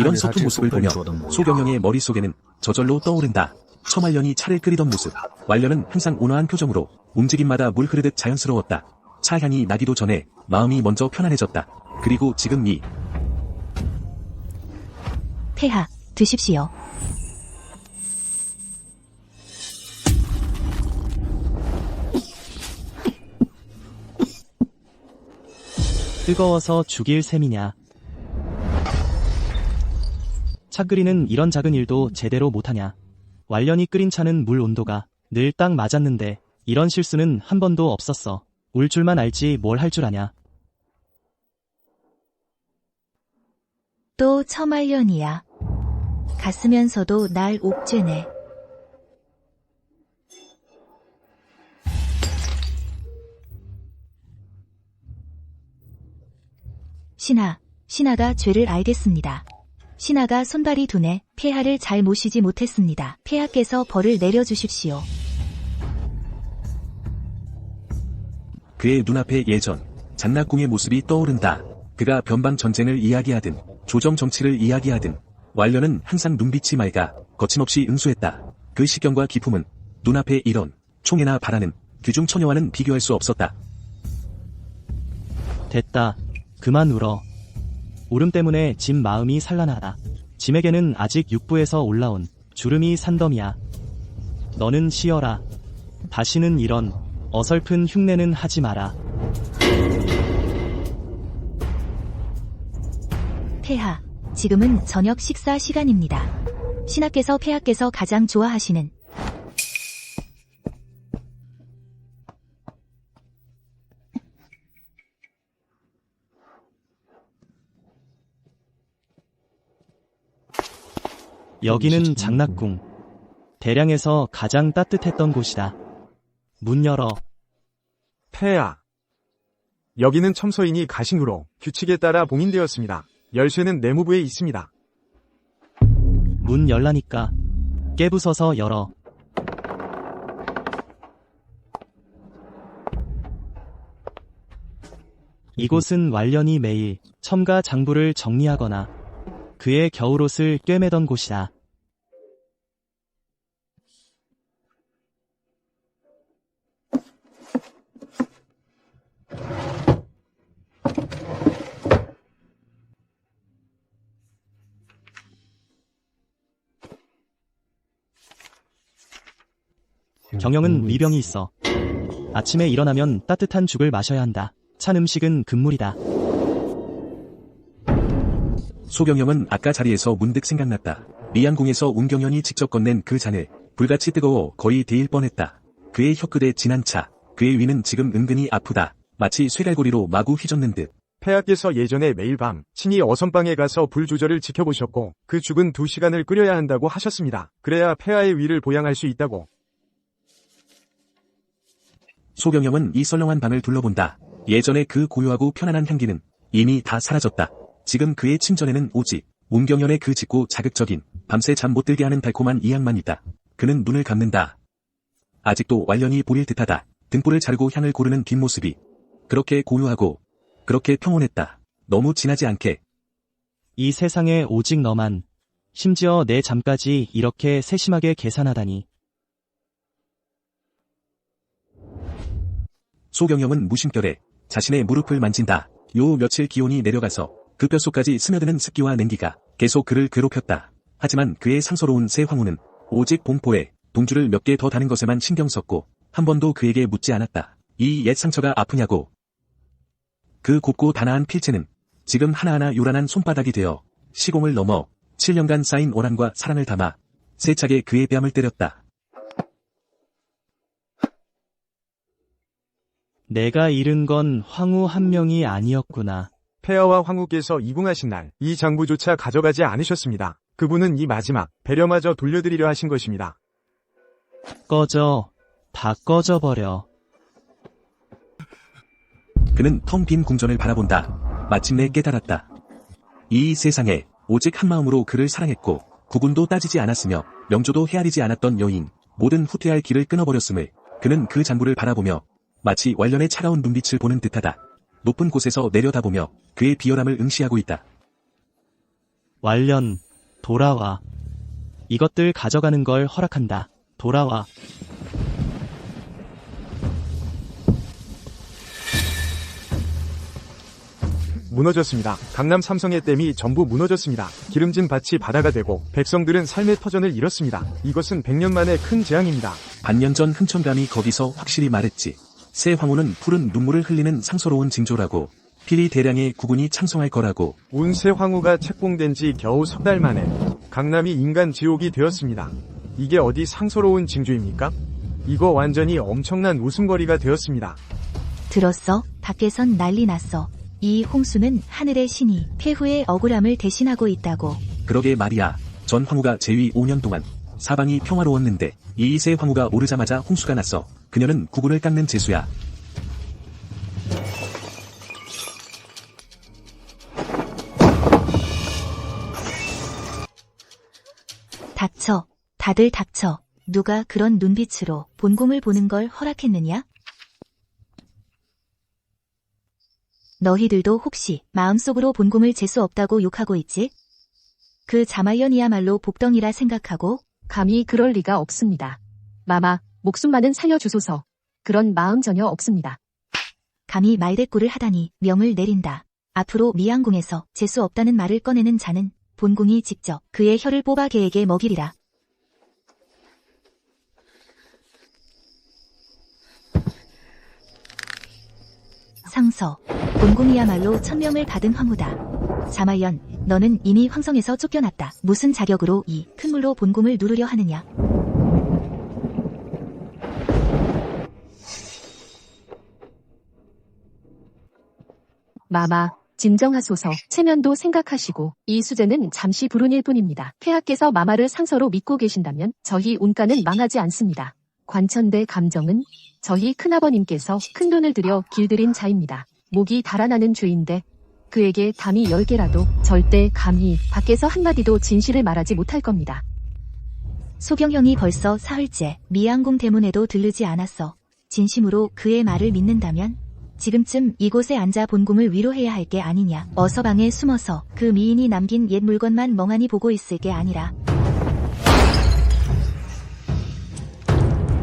이런 서툰 모습을 보며 소경영의 머릿속에는 저절로 떠오른다. 처말년이 차를 끓이던 모습. 완련은 항상 온화한 표정으로 움직임마다 물 흐르듯 자연스러웠다. 차 향이 나기도 전에 마음이 먼저 편안해졌다. 그리고 지금 이 폐하, 드십시오. 뜨거워서 죽일 셈이냐. 차 끓이는 이런 작은 일도 제대로 못하냐. 완련히 끓인 차는 물 온도가 늘 딱 맞았는데 이런 실수는 한 번도 없었어. 울 줄만 알지 뭘 할 줄 아냐. 또 처말년이야. 갔으면서도 날 옥죄네. 신하가 죄를 알겠습니다. 신하가 손발이 둔해 폐하를 잘 모시지 못했습니다. 폐하께서 벌을 내려주십시오. 그의 눈앞에 예전 장락궁의 모습이 떠오른다. 그가 변방 전쟁을 이야기하든 조정 정치를 이야기하든 완련은 항상 눈빛이 맑아 거침없이 응수했다. 그 시경과 기품은 눈앞에 이런 총애나 바라는 귀중 처녀와는 비교할 수 없었다. 됐다. 그만 울어. 울음 때문에 짐 마음이 산란하다. 짐에게는 아직 육부에서 올라온 주름이 산더미야. 너는 쉬어라. 다시는 이런 어설픈 흉내는 하지 마라. 폐하, 지금은 저녁 식사 시간입니다. 신하께서 폐하께서 가장 좋아하시는 여기는 장락궁. 대량에서 가장 따뜻했던 곳이다. 문 열어. 폐하. 여기는 첨서인이 가신 후로 규칙에 따라 봉인되었습니다. 열쇠는 내무부에 있습니다. 문 열라니까. 깨부숴서 열어. 이곳은 완련히 매일 첨가 장부를 정리하거나 그의 겨울옷을 꿰매던 곳이다. 경영은 위병이 있어. 아침에 일어나면 따뜻한 죽을 마셔야 한다. 찬 음식은 금물이다. 소경영은 아까 자리에서 문득 생각났다. 미양궁에서 운경연이 직접 건넨 그 잔을 불같이 뜨거워 거의 데일 뻔했다. 그의 혀끝에 진한 차, 그의 위는 지금 은근히 아프다. 마치 쇠갈고리로 마구 휘젓는 듯. 폐하께서 예전에 매일 밤 친히 어선방에 가서 불 조절을 지켜보셨고 그 죽은 2시간을 끓여야 한다고 하셨습니다. 그래야 폐하의 위를 보양할 수 있다고. 소경영은 이 썰렁한 방을 둘러본다. 예전에 그 고요하고 편안한 향기는 이미 다 사라졌다. 지금 그의 침전에는 오직 운경연의 그 짙고 자극적인 밤새 잠 못 들게 하는 달콤한 이 향만 있다. 그는 눈을 감는다. 아직도 완련히 보일 듯하다. 등불을 자르고 향을 고르는 뒷모습이 그렇게 고요하고 그렇게 평온했다. 너무 진하지 않게. 이 세상에 오직 너만, 심지어 내 잠까지 이렇게 세심하게 계산하다니. 소경영은 무심결에 자신의 무릎을 만진다. 요 며칠 기온이 내려가서 그 뼛속까지 스며드는 습기와 냉기가 계속 그를 괴롭혔다. 하지만 그의 상서로운 새 황후는 오직 봉포에 동주를 몇 개 더 다는 것에만 신경 썼고 한 번도 그에게 묻지 않았다. 이 옛 상처가 아프냐고. 그 곱고 단아한 필체는 지금 하나하나 요란한 손바닥이 되어 시공을 넘어 7년간 쌓인 오란과 사랑을 담아 세차게 그의 뺨을 때렸다. 내가 잃은 건 황후 한 명이 아니었구나. 폐하와 황후께서 이궁하신 날 이 장부조차 가져가지 않으셨습니다. 그분은 이 마지막 배려마저 돌려드리려 하신 것입니다. 꺼져. 다 꺼져버려. 그는 텅 빈 궁전을 바라본다. 마침내 깨달았다. 이 세상에 오직 한마음으로 그를 사랑했고 구군도 따지지 않았으며 명조도 헤아리지 않았던 여인, 모든 후퇴할 길을 끊어버렸음을 그는 그 잔부를 바라보며 마치 완련의 차가운 눈빛을 보는 듯하다. 높은 곳에서 내려다보며 그의 비열함을 응시하고 있다. 완련, 돌아와. 이것들 가져가는 걸 허락한다. 돌아와. 무너졌습니다. 강남 삼성의 댐이 전부 무너졌습니다. 기름진 밭이 바다가 되고 백성들은 삶의 터전을 잃었습니다. 이것은 100년 만의 큰 재앙입니다. 반년 전 흥청감이 거기서 확실히 말했지. 새 황후는 푸른 눈물을 흘리는 상서로운 징조라고. 필히 대량의 국군이 창성할 거라고. 운세 황후가 책봉된 지 겨우 석 달 만에 강남이 인간 지옥이 되었습니다. 이게 어디 상서로운 징조입니까? 이거 완전히 엄청난 웃음거리가 되었습니다. 들었어? 밖에선 난리 났어. 이 홍수는 하늘의 신이 폐후의 억울함을 대신하고 있다고. 그러게 말이야. 전 황후가 재위 5년 동안 사방이 평화로웠는데 이 새 황후가 오르자마자 홍수가 났어. 그녀는 국군을 깎는 재수야. 닥쳐. 다들 닥쳐. 누가 그런 눈빛으로 본궁을 보는 걸 허락했느냐? 너희들도 혹시 마음속으로 본궁을 재수 없다고 욕하고 있지? 그 자말년이야말로 복덩이라 생각하고? 감히 그럴 리가 없습니다. 마마, 목숨만은 살려주소서. 그런 마음 전혀 없습니다. 감히 말대꾸를 하다니 명을 내린다. 앞으로 미양궁에서 재수 없다는 말을 꺼내는 자는 본궁이 직접 그의 혀를 뽑아 개에게 먹이리라. 상서, 본궁이야말로 천명을 받은 황후다. 자말년, 너는 이미 황성에서 쫓겨났다. 무슨 자격으로 이 큰 물로 본궁을 누르려 하느냐? 마마, 진정하소서. 체면도 생각하시고 이 수제는 잠시 불운일 뿐입니다. 폐하께서 마마를 상서로 믿고 계신다면 저희 운가는 망하지 않습니다. 관천대 감정은 저희 큰아버님께서 큰돈을 들여 길들인 자입니다. 목이 달아나는 죄인데 그에게 담이 10개라도 절대 감히 밖에서 한마디도 진실을 말하지 못할 겁니다. 소경형이 벌써 사흘째 미양궁 대문에도 들르지 않았어. 진심으로 그의 말을 믿는다면 지금쯤 이곳에 앉아 본궁을 위로해야 할 게 아니냐. 어서 방에 숨어서 그 미인이 남긴 옛 물건만 멍하니 보고 있을 게 아니라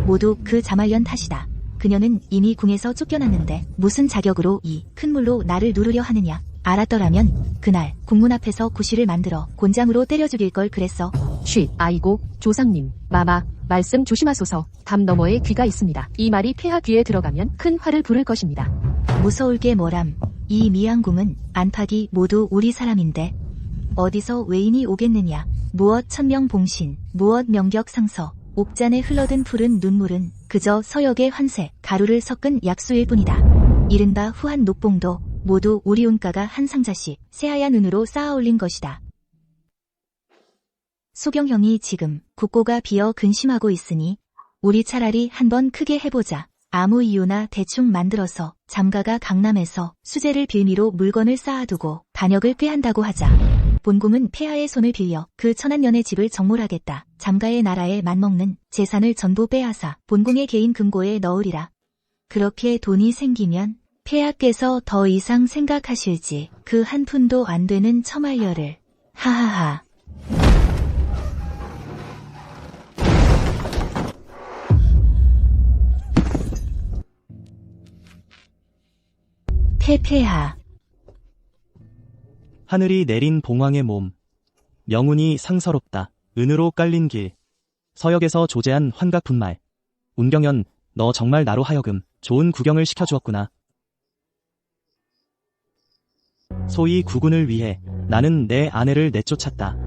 모두 그 자말년 탓이다. 그녀는 이미 궁에서 쫓겨났는데 무슨 자격으로 이 큰 물로 나를 누르려 하느냐. 알았더라면 그날 궁문 앞에서 구실을 만들어 곤장으로 때려 죽일 걸 그랬어. 쉿, 아이고, 조상님, 마마, 말씀 조심하소서. 담 너머에 귀가 있습니다. 이 말이 폐하 귀에 들어가면 큰 화를 부를 것입니다. 무서울 게 뭐람. 이 미양궁은 안팎이 모두 우리 사람인데 어디서 외인이 오겠느냐. 무엇 천명봉신, 무엇 명격상서, 옥잔에 흘러든 푸른 눈물은 그저 서역의 환세, 가루를 섞은 약수일 뿐이다. 이른바 후한 녹봉도 모두 우리 운가가 한 상자씩 새하얀 은으로 쌓아 올린 것이다. 소경형이 지금 국고가 비어 근심하고 있으니 우리 차라리 한번 크게 해보자. 아무 이유나 대충 만들어서 잠가가 강남에서 수제를 빌미로 물건을 쌓아두고 반역을 꾀한다고 하자. 본궁은 폐하의 손을 빌려 그 천한년의 집을 정몰하겠다. 잠가의 나라에 맞먹는 재산을 전부 빼앗아 본궁의 개인 금고에 넣으리라. 그렇게 돈이 생기면 폐하께서 더 이상 생각하실지 그 한 푼도 안 되는 처말려를. 하하하. 폐폐하. 하늘이 내린 봉황의 몸. 명운이 상서롭다. 은으로 깔린 길. 서역에서 조제한 환각 분말. 운경연, 너 정말 나로 하여금 좋은 구경을 시켜주었구나. 소위 국운을 위해 나는 내 아내를 내쫓았다.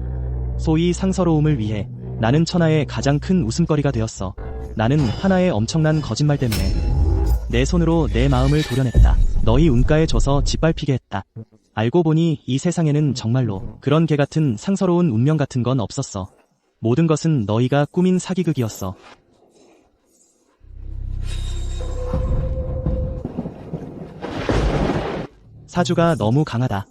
소위 상서로움을 위해 나는 천하의 가장 큰 웃음거리가 되었어. 나는 하나의 엄청난 거짓말 때문에 내 손으로 내 마음을 도려냈다. 너희 운가에 져서 짓밟히게 했다. 알고 보니 이 세상에는 정말로 그런 개 같은 상서로운 운명 같은 건 없었어. 모든 것은 너희가 꾸민 사기극이었어. 사주가 너무 강하다.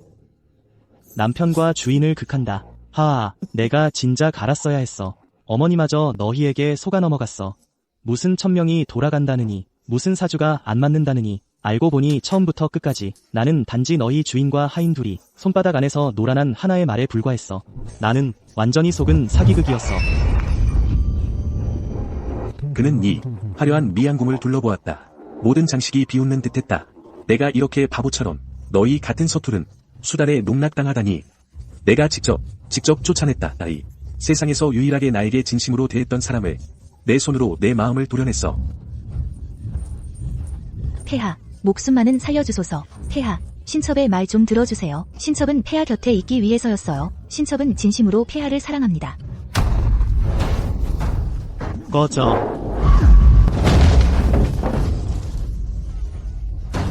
남편과 주인을 극한다. 하하, 내가 진작 알았어야 했어. 어머니마저 너희에게 속아 넘어갔어. 무슨 천명이 돌아간다느니, 무슨 사주가 안 맞는다느니, 알고 보니 처음부터 끝까지 나는 단지 너희 주인과 하인 둘이 손바닥 안에서 노란한 하나의 말에 불과했어. 나는 완전히 속은 사기극이었어. 그는 이 화려한 미양궁을 둘러보았다. 모든 장식이 비웃는 듯했다. 내가 이렇게 바보처럼 너희 같은 서투른 수달에 농락당하다니. 내가 직접 쫓아냈다. 나이 세상에서 유일하게 나에게 진심으로 대했던 사람을 내 손으로 내 마음을 도려냈어. 폐하, 목숨만은 살려주소서. 폐하, 신첩의 말 좀 들어주세요. 신첩은 폐하 곁에 있기 위해서였어요. 신첩은 진심으로 폐하를 사랑합니다. 꺼져.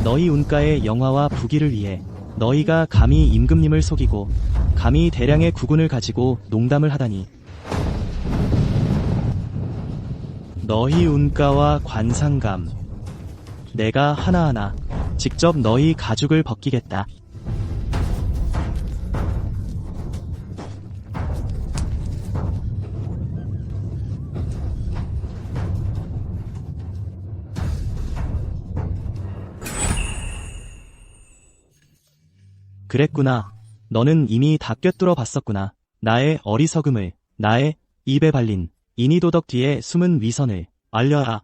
너희 운가의 영화와 부귀를 위해 너희가 감히 임금님을 속이고 감히 대량의 국군을 가지고 농담을 하다니. 너희 운가와 관상감, 내가 하나하나 직접 너희 가죽을 벗기겠다. 그랬구나. 너는 이미 다 꿰뚫어 봤었구나. 나의 어리석음을, 나의 입에 발린 인의도덕 뒤에 숨은 위선을 알려라.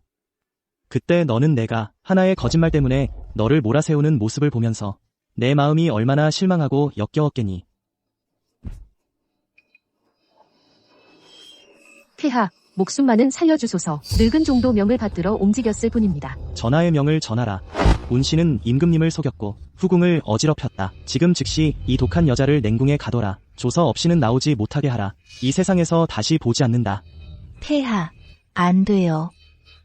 그때 너는 내가 하나의 거짓말 때문에 너를 몰아세우는 모습을 보면서 내 마음이 얼마나 실망하고 역겨웠겠니. 폐하, 목숨만은 살려주소서. 늙은 종도 명을 받들어 움직였을 뿐입니다. 전하의 명을 전하라. 운씨는 임금님을 속였고 후궁을 어지럽혔다. 지금 즉시 이 독한 여자를 냉궁에 가둬라. 조서 없이는 나오지 못하게 하라. 이 세상에서 다시 보지 않는다. 폐하, 안 돼요.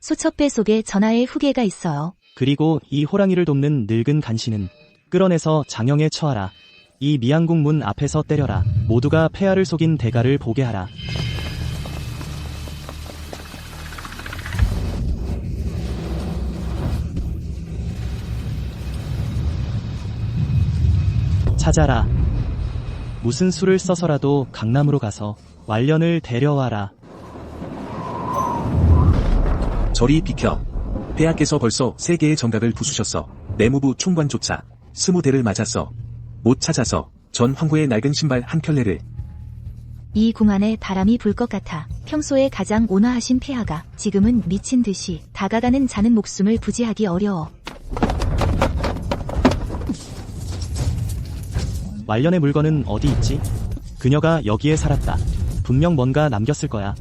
소첩배 속에 전하의 후계가 있어요. 그리고 이 호랑이를 돕는 늙은 간신은 끌어내서 장영에 처하라. 이 미양궁 문 앞에서 때려라. 모두가 폐하를 속인 대가를 보게 하라. 찾아라. 무슨 수를 써서라도 강남으로 가서 완련을 데려와라. 저리 비켜. 폐하께서 벌써 3개의 정각을 부수셨어. 내무부 총관조차 20대를 맞았어. 못 찾아서 전 황후의 낡은 신발 한 켤레를. 이 궁 안에 바람이 불 것 같아. 평소에 가장 온화하신 폐하가 지금은 미친 듯이 다가가는 자는 목숨을 부지하기 어려워. 완련의 물건은 어디 있지? 그녀가 여기에 살았다. 분명 뭔가 남겼을 거야.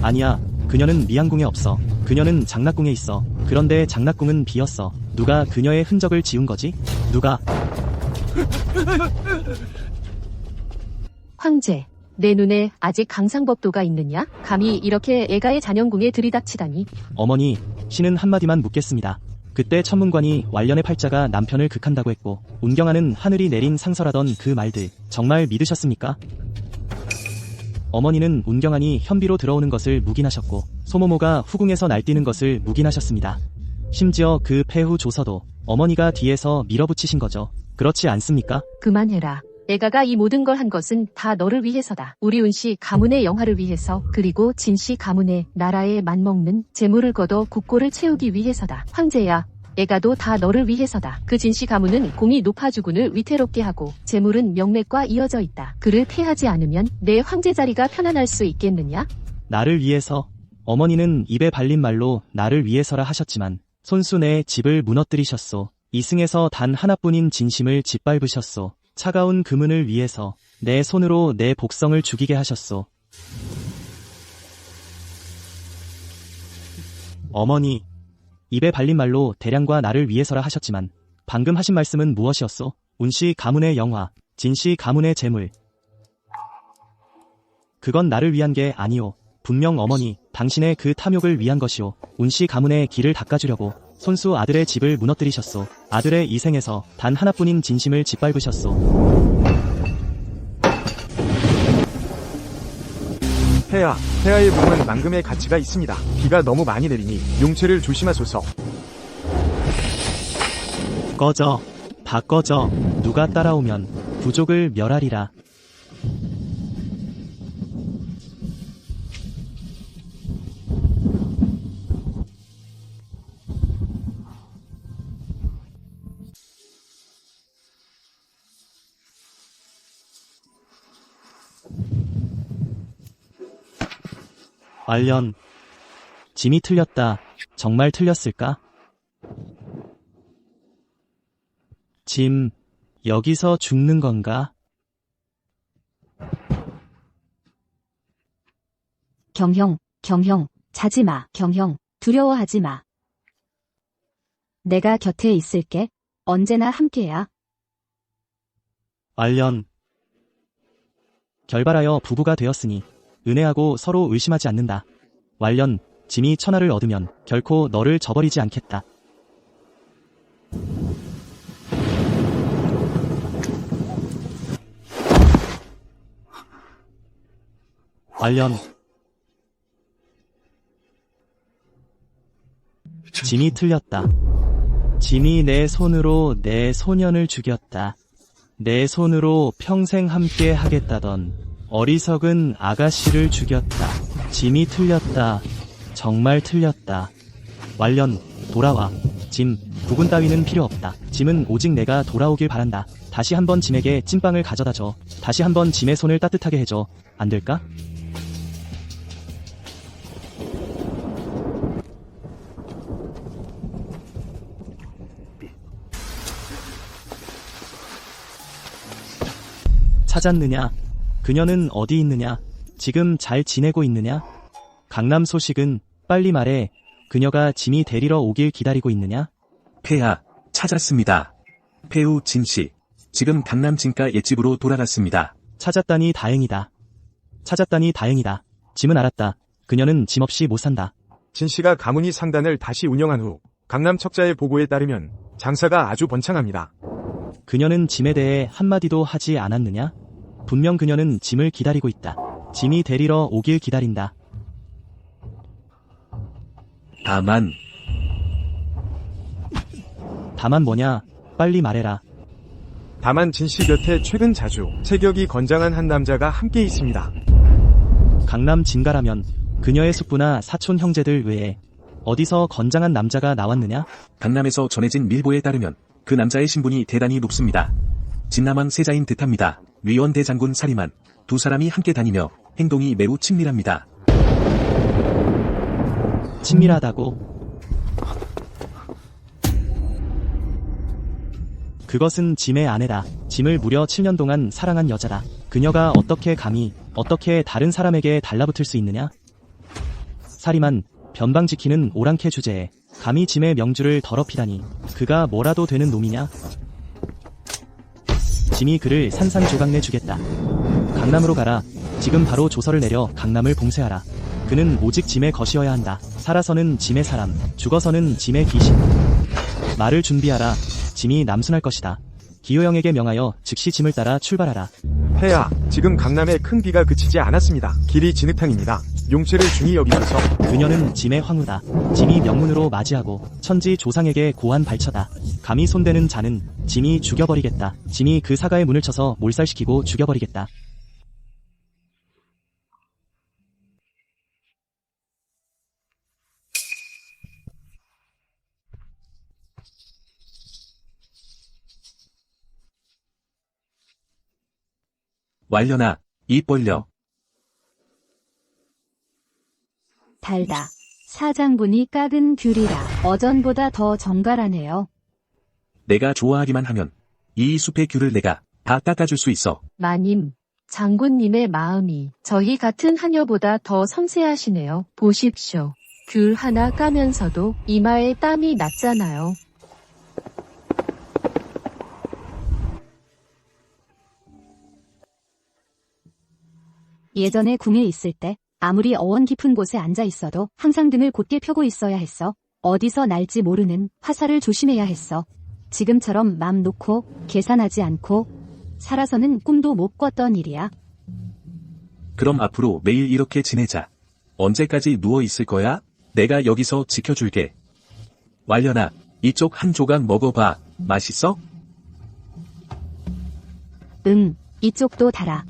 아니야, 그녀는 미양궁에 없어. 그녀는 장락궁에 있어. 그런데 장락궁은 비었어. 누가 그녀의 흔적을 지운 거지? 누가? 황제, 내 눈에 아직 강상법도가 있느냐? 감히 이렇게 애가의 잔영궁에 들이닥치다니. 어머니, 신은 한마디만 묻겠습니다. 그때 천문관이 완련의 팔자가 남편을 극한다고 했고 운경하는 하늘이 내린 상설하던 그 말들 정말 믿으셨습니까? 어머니는 운경하니 현비로 들어오는 것을 묵인하셨고 소모모가 후궁에서 날뛰는 것을 묵인하셨습니다. 심지어 그 폐후 조서도 어머니가 뒤에서 밀어붙이신 거죠. 그렇지 않습니까? 그만해라. 애가가 이 모든 걸 한 것은 다 너를 위해서다. 우리 운씨 가문의 영화를 위해서, 그리고 진씨 가문의 나라에 맞먹는 재물을 거둬 국고를 채우기 위해서다. 황제야, 애가도 다 너를 위해서다. 그 진씨 가문은 공이 높아주군을 위태롭게 하고 재물은 명맥과 이어져 있다. 그를 피하지 않으면 내 황제 자리가 편안할 수 있겠느냐? 나를 위해서. 어머니는 입에 발린 말로 나를 위해서라 하셨지만 손수 내 집을 무너뜨리셨소. 이승에서 단 하나뿐인 진심을 짓밟으셨소. 차가운 금은을 위해서 내 손으로 내 복성을 죽이게 하셨소. 어머니, 입에 발린 말로 대량과 나를 위해서라 하셨지만 방금 하신 말씀은 무엇이었소? 운씨 가문의 영화, 진씨 가문의 재물. 그건 나를 위한 게 아니오. 분명 어머니, 당신의 그 탐욕을 위한 것이오. 운씨 가문의 길을 닦아주려고 손수 아들의 집을 무너뜨리셨소. 아들의 이생에서 단 하나뿐인 진심을 짓밟으셨소. 폐하의 몸은 망금의 가치가 있습니다. 비가 너무 많이 내리니 용체를 조심하소서. 꺼져. 다 꺼져. 누가 따라오면 부족을 멸하리라. 말년. 짐이 틀렸다. 정말 틀렸을까? 짐, 여기서 죽는 건가? 경형, 자지 마. 경형, 두려워하지 마. 내가 곁에 있을게. 언제나 함께야. 말년. 결발하여 부부가 되었으니 은혜하고 서로 의심하지 않는다. 말년, 짐이 천하를 얻으면 결코 너를 저버리지 않겠다. 말년. 짐이 틀렸다. 짐이 내 손으로 내 소년을 죽였다. 내 손으로 평생 함께 하겠다던 어리석은 아가씨를 죽였다. 짐이 틀렸다. 정말 틀렸다. 말년, 돌아와. 짐, 부군 따위는 필요 없다. 짐은 오직 내가 돌아오길 바란다. 다시 한번 짐에게 찐빵을 가져다 줘. 다시 한번 짐의 손을 따뜻하게 해줘. 안 될까? 찾았느냐? 그녀는 어디 있느냐? 지금 잘 지내고 있느냐? 강남 소식은 빨리 말해. 그녀가 짐이 데리러 오길 기다리고 있느냐? 폐하, 찾았습니다. 폐우 진씨, 지금 강남 진가 옛집으로 돌아갔습니다. 찾았다니 다행이다. 찾았다니 다행이다. 짐은 알았다. 그녀는 짐 없이 못 산다. 진 씨가 가문이 상단을 다시 운영한 후 강남 척자의 보고에 따르면 장사가 아주 번창합니다. 그녀는 짐에 대해 한마디도 하지 않았느냐? 분명 그녀는 짐을 기다리고 있다. 짐이 데리러 오길 기다린다. 다만 뭐냐? 빨리 말해라. 다만 진 씨 곁에 최근 자주 체격이 건장한 한 남자가 함께 있습니다. 강남 진가라면 그녀의 숙부나 사촌 형제들 외에 어디서 건장한 남자가 나왔느냐? 강남에서 전해진 밀보에 따르면 그 남자의 신분이 대단히 높습니다. 진남왕 세자인 듯합니다. 위원 대장군 사리만 두 사람이 함께 다니며 행동이 매우 친밀합니다. 친밀하다고? 그것은 짐의 아내다. 짐을 무려 7년 동안 사랑한 여자다. 그녀가 어떻게 감히, 어떻게 다른 사람에게 달라붙을 수 있느냐? 사리만, 변방 지키는 오랑캐 주제에 감히 짐의 명주를 더럽히다니 그가 뭐라도 되는 놈이냐? 짐이 그를 산산조각 내주겠다. 강남으로 가라. 지금 바로 조서를 내려 강남을 봉쇄하라. 그는 오직 짐의 것이어야 한다. 살아서는 짐의 사람, 죽어서는 짐의 귀신. 말을 준비하라. 짐이 남순할 것이다. 기호영에게 명하여 즉시 짐을 따라 출발하라. 폐하, 지금 강남에 큰 비가 그치지 않았습니다. 길이 진흙탕입니다. 용체를 중히 여기셔서. 그녀는 짐의 황후다. 짐이 명문으로 맞이하고 천지 조상에게 고한 발처다. 감히 손대는 자는 짐이 죽여버리겠다. 짐이 그 사가의 문을 쳐서 몰살시키고 죽여버리겠다. 왈려나, 입 벌려. 달다. 사장분이 깎은 귤이라 어전보다 더 정갈하네요. 내가 좋아하기만 하면 이 숲의 귤을 내가 다 깎아줄 수 있어. 마님, 장군님의 마음이 저희 같은 하녀보다 더 섬세하시네요. 보십시오. 귤 하나 까면서도 이마에 땀이 났잖아요. 예전에 궁에 있을 때 아무리 어원 깊은 곳에 앉아 있어도 항상 등을 곧게 펴고 있어야 했어. 어디서 날지 모르는 화살을 조심해야 했어. 지금처럼 맘 놓고 계산하지 않고 살아서는 꿈도 못 꿨던 일이야. 그럼 앞으로 매일 이렇게 지내자. 언제까지 누워 있을 거야? 내가 여기서 지켜줄게. 왈려나, 이쪽 한 조각 먹어봐. 맛있어? 응, 이쪽도 달아.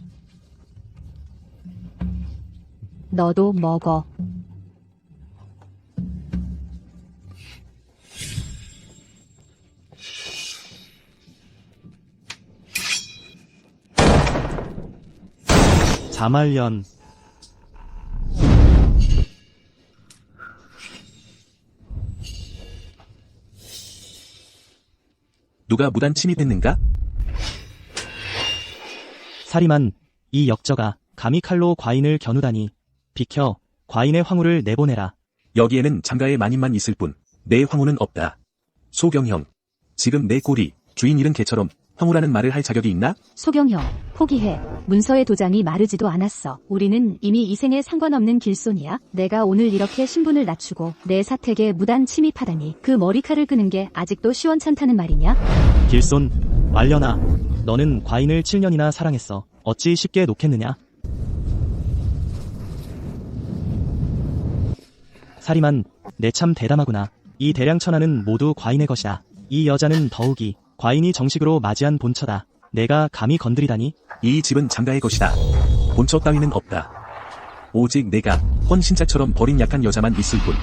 너도 먹어. 자말년. 누가 무단 침입했는가? 사리만, 이 역저가 감히 칼로 과인을 겨누다니. 비켜, 과인의 황후를 내보내라. 여기에는 장가의 마님만 있을 뿐 내 황후는 없다. 소경형, 지금 내 꼴이 주인 잃은 개처럼 황후라는 말을 할 자격이 있나? 소경형, 포기해. 문서의 도장이 마르지도 않았어. 우리는 이미 이 생에 상관없는 길손이야. 내가 오늘 이렇게 신분을 낮추고 내 사택에 무단 침입하다니 그 머리칼을 끄는 게 아직도 시원찮다는 말이냐? 길손, 말려나. 너는 과인을 7년이나 사랑했어. 어찌 쉽게 놓겠느냐? 사리만, 내 참 대담하구나. 이 대량천하는 모두 과인의 것이다. 이 여자는 더욱이 과인이 정식으로 맞이한 본처다. 내가 감히 건드리다니? 이 집은 장가의 것이다. 본처 따위는 없다. 오직 내가 헌신자처럼 버린 약한 여자만 있을 뿐.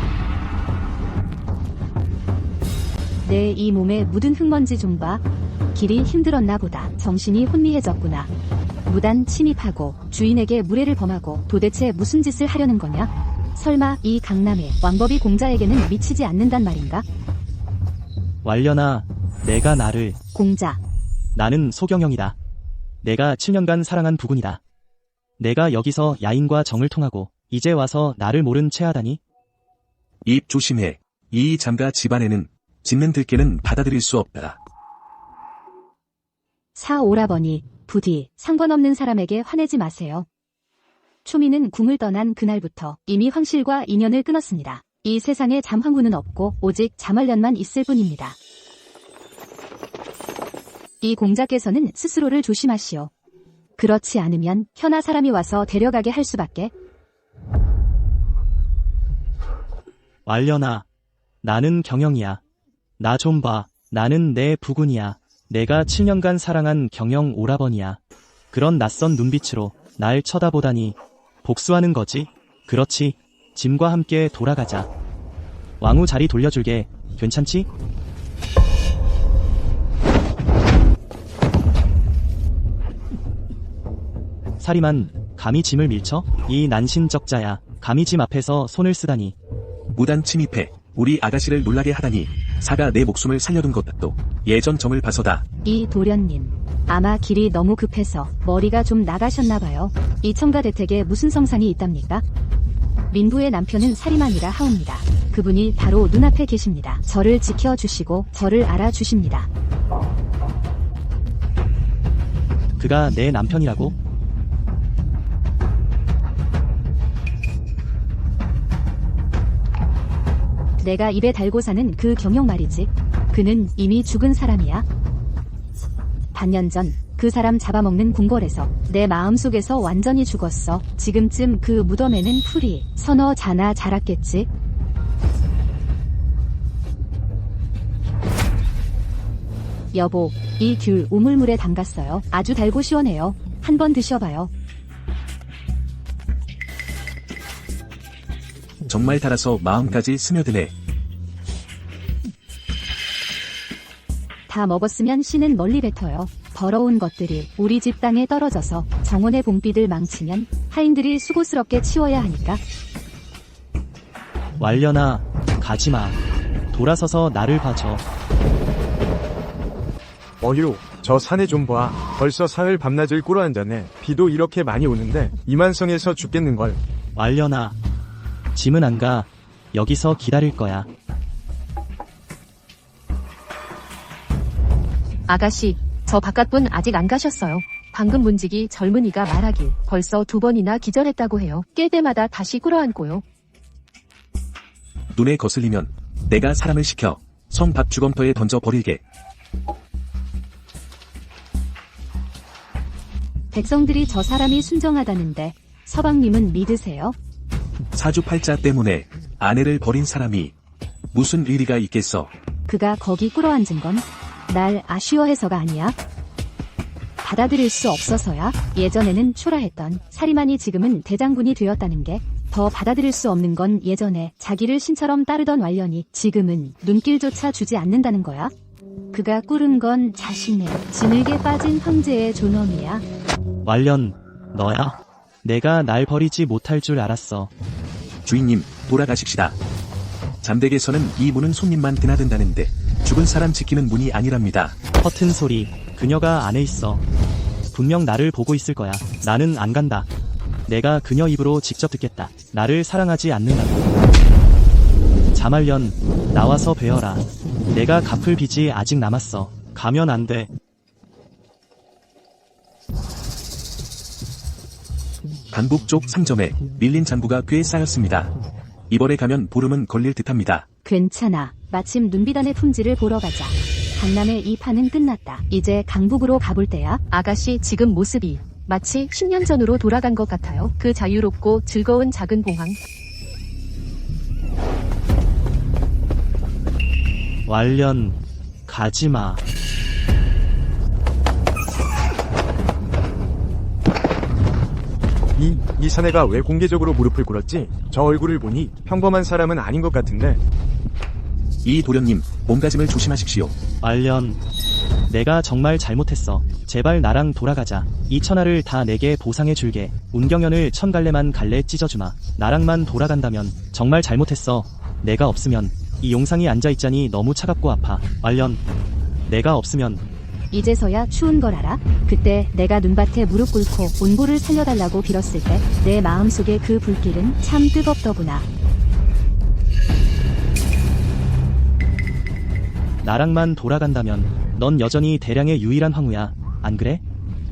내 이 몸에 묻은 흙먼지 좀 봐. 길이 힘들었나 보다. 정신이 혼미해졌구나. 무단 침입하고 주인에게 무례를 범하고 도대체 무슨 짓을 하려는 거냐? 설마 이 강남의 왕법이 공자에게는 미치지 않는단 말인가? 말려나, 내가 나를. 공자, 나는 소경형이다. 내가 7년간 사랑한 부군이다. 내가 여기서 야인과 정을 통하고 이제 와서 나를 모른 채 하다니? 입 조심해. 이 장가 집안에는 짖는 들깨는 받아들일 수 없다. 사오라버니, 부디 상관없는 사람에게 화내지 마세요. 초미는 궁을 떠난 그날부터 이미 황실과 인연을 끊었습니다. 이 세상에 잠황후는 없고 오직 잠활년만 있을 뿐입니다. 이 공자께서는 스스로를 조심하시오. 그렇지 않으면 현아 사람이 와서 데려가게 할 수밖에. 말려나, 나는 경영이야. 나 좀 봐. 나는 내 부군이야. 내가 7년간 사랑한 경영 오라버니야. 그런 낯선 눈빛으로 날 쳐다보다니. 복수하는 거지? 그렇지. 짐과 함께 돌아가자. 왕후 자리 돌려줄게. 괜찮지? 사리만, 감히 짐을 밀쳐? 이 난신적자야. 감히 짐 앞에서 손을 쓰다니. 무단 침입해 우리 아가씨를 놀라게 하다니. 사가 내 목숨을 살려둔 것도 예전 정을 봐서다. 이 도련님, 아마 길이 너무 급해서 머리가 좀 나가셨나봐요. 이 청가대택에 무슨 성상이 있답니까? 민부의 남편은 사리만이라 하옵니다. 그분이 바로 눈앞에 계십니다. 저를 지켜주시고 저를 알아주십니다. 그가 내 남편이라고? 내가 입에 달고 사는 그 경영 말이지. 그는 이미 죽은 사람이야. 반년 전 그 사람 잡아먹는 궁궐에서 내 마음속에서 완전히 죽었어. 지금쯤 그 무덤에는 풀이 서너 자나 자랐겠지. 여보, 이 귤 우물물에 담갔어요. 아주 달고 시원해요. 한번 드셔봐요. 정말 달아서 마음까지 스며드네. 다 먹었으면 씨는 멀리 뱉어요. 더러운 것들이 우리 집 땅에 떨어져서 정원의 봄비들 망치면 하인들이 수고스럽게 치워야 하니까. 말려나, 가지마. 돌아서서 나를 봐줘. 어휴, 저 산에 좀 봐. 벌써 사흘 밤낮을 꿇어앉았네. 비도 이렇게 많이 오는데 이만성에서 죽겠는걸. 말려나, 짐은 안 가. 여기서 기다릴 거야. 아가씨, 저 바깥분 아직 안 가셨어요. 방금 문지기 젊은이가 말하길 벌써 2번이나 기절했다고 해요. 깰 때마다 다시 끌어안고요. 눈에 거슬리면 내가 사람을 시켜 성 밖 주검터에 던져버리게. 백성들이 저 사람이 순정하다는데 서방님은 믿으세요? 사주팔자 때문에 아내를 버린 사람이 무슨 의리가 있겠어. 그가 거기 꿇어앉은 건 날 아쉬워해서가 아니야. 받아들일 수 없어서야. 예전에는 초라했던 사리만이 지금은 대장군이 되었다는 게 더 받아들일 수 없는 건 예전에 자기를 신처럼 따르던 완련이 지금은 눈길조차 주지 않는다는 거야. 그가 꿇은 건 자신의 진흙에 빠진 황제의 존엄이야. 말년, 너야? 내가 날 버리지 못할 줄 알았어. 주인님, 돌아가십시다. 잠댁에서는 이 문은 손님만 드나든다는데 죽은 사람 지키는 문이 아니랍니다. 허튼 소리. 그녀가 안에 있어. 분명 나를 보고 있을 거야. 나는 안 간다. 내가 그녀 입으로 직접 듣겠다. 나를 사랑하지 않는다고. 자말련, 나와서 베어라. 내가 갚을 빚이 아직 남았어. 가면 안 돼. 강북 쪽 상점에 밀린 잔부가 꽤 쌓였습니다. 이번에 가면 보름은 걸릴 듯합니다. 괜찮아. 마침 눈비단의 품질을 보러 가자. 강남의 이 판은 끝났다. 이제 강북으로 가볼 때야. 아가씨 지금 모습이 마치 10년 전으로 돌아간 것 같아요. 그 자유롭고 즐거운 작은 봉황. 왈련, 가지마. 이 사내가 왜 공개적으로 무릎을 꿇었지? 저 얼굴을 보니 평범한 사람은 아닌 것 같은데. 이 도련님, 몸가짐을 조심하십시오. 왈련, 내가 정말 잘못했어. 제발 나랑 돌아가자. 이 천하를 다 내게 보상해 줄게. 운경연을 1000갈래만 갈래 찢어주마. 나랑만 돌아간다면 정말 잘못했어. 내가 없으면 이 용상이 앉아있자니 너무 차갑고 아파. 왈련, 내가 없으면. 이제서야 추운 걸 알아? 그때 내가 눈밭에 무릎 꿇고 온보를 살려달라고 빌었을 때 내 마음속에 그 불길은 참 뜨겁더구나. 나랑만 돌아간다면 넌 여전히 대량의 유일한 황후야. 안 그래?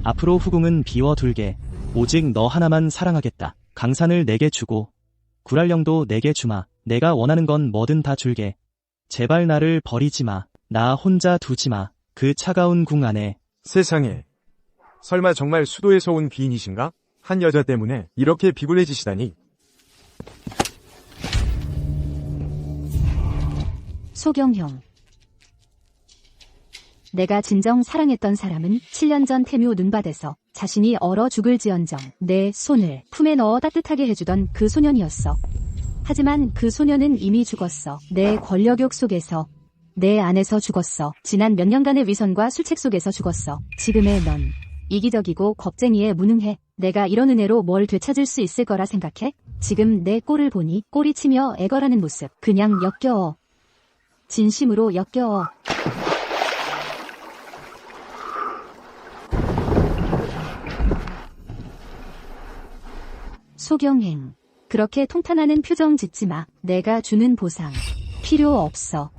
앞으로 후궁은 비워둘게. 오직 너 하나만 사랑하겠다. 강산을 내게 주고 구랄령도 내게 주마. 내가 원하는 건 뭐든 다 줄게. 제발 나를 버리지 마. 나 혼자 두지 마. 그 차가운 궁 안에. 세상에. 설마 정말 수도에서 온 귀인이신가? 한 여자 때문에 이렇게 비굴해지시다니. 소경형. 내가 진정 사랑했던 사람은 7년 전 태묘 눈밭에서 자신이 얼어 죽을지언정 내 손을 품에 넣어 따뜻하게 해주던 그 소년이었어. 하지만 그 소년은 이미 죽었어. 내 권력욕 속에서, 내 안에서 죽었어. 지난 몇 년간의 위선과 술책 속에서 죽었어. 지금의 넌 이기적이고 겁쟁이에 무능해. 내가 이런 은혜로 뭘 되찾을 수 있을 거라 생각해? 지금 내 꼴을 보니 꼬리치며 애걸하는 모습 그냥 역겨워. 진심으로 역겨워. 소경행. 그렇게 통탄하는 표정 짓지 마. 내가 주는 보상 필요 없어.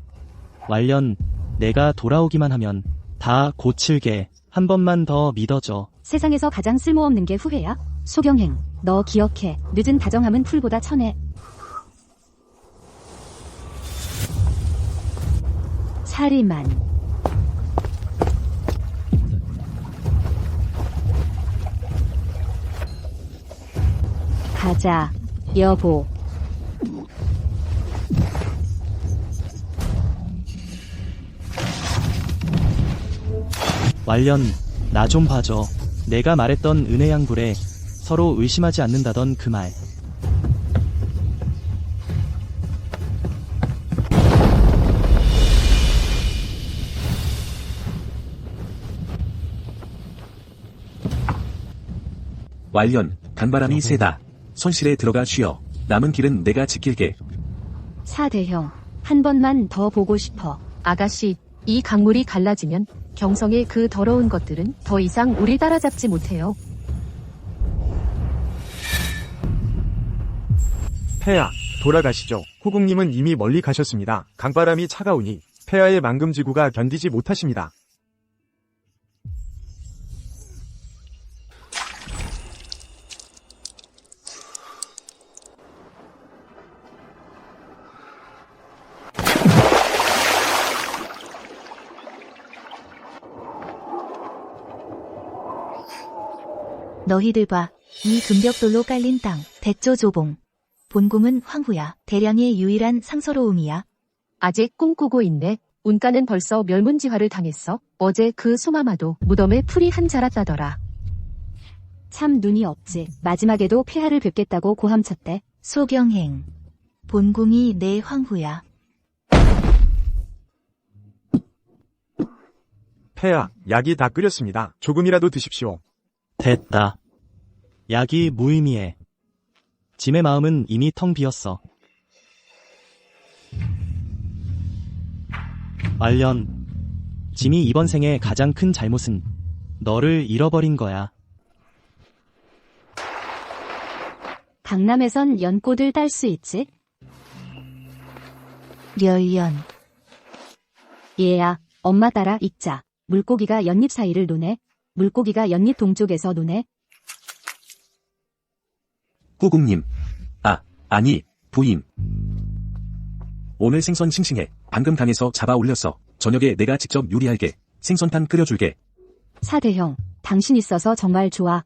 왈련, 내가 돌아오기만 하면 다 고칠게. 한 번만 더 믿어줘. 세상에서 가장 쓸모없는 게 후회야? 소경행, 너 기억해. 늦은 다정함은 풀보다 천해. 사리만. 가자, 여보. 왈련, 나 좀 봐줘. 내가 말했던 은혜양불에 서로 의심하지 않는다던 그 말. 왈련, 간바람이 세다. 손실에 들어가 쉬어. 남은 길은 내가 지킬게. 사대형, 한 번만 더 보고 싶어. 아가씨, 이 강물이 갈라지면 경성의 그 더러운 것들은 더 이상 우리 따라잡지 못해요. 폐하, 돌아가시죠. 후궁님은 이미 멀리 가셨습니다. 강바람이 차가우니 폐하의 망금지구가 견디지 못하십니다. 너희들 봐. 이 금벽돌로 깔린 땅, 백조조봉. 본궁은 황후야. 대량의 유일한 상서로움이야. 아직 꿈꾸고 있네. 운가는 벌써 멸문지화를 당했어. 어제 그 소마마도 무덤에 풀이 한 자랐다더라. 참 눈이 없지. 마지막에도 폐하를 뵙겠다고 고함쳤대. 소경행. 본궁이 내 황후야. 폐하, 약이 다 끓였습니다. 조금이라도 드십시오. 됐다. 약이 무의미해. 짐의 마음은 이미 텅 비었어. 말년. 짐이 이번 생에 가장 큰 잘못은 너를 잃어버린 거야. 강남에선 연꽃을 딸 수 있지? 려연. 얘야, 엄마 따라 읽자. 물고기가 연잎 사이를 노네. 물고기가 연잎 동쪽에서 노네. 꾸국님. 아니, 부인. 오늘 생선 싱싱해. 방금 강에서 잡아 올렸어. 저녁에 내가 직접 요리할게. 생선탕 끓여줄게. 사대형, 당신 있어서 정말 좋아.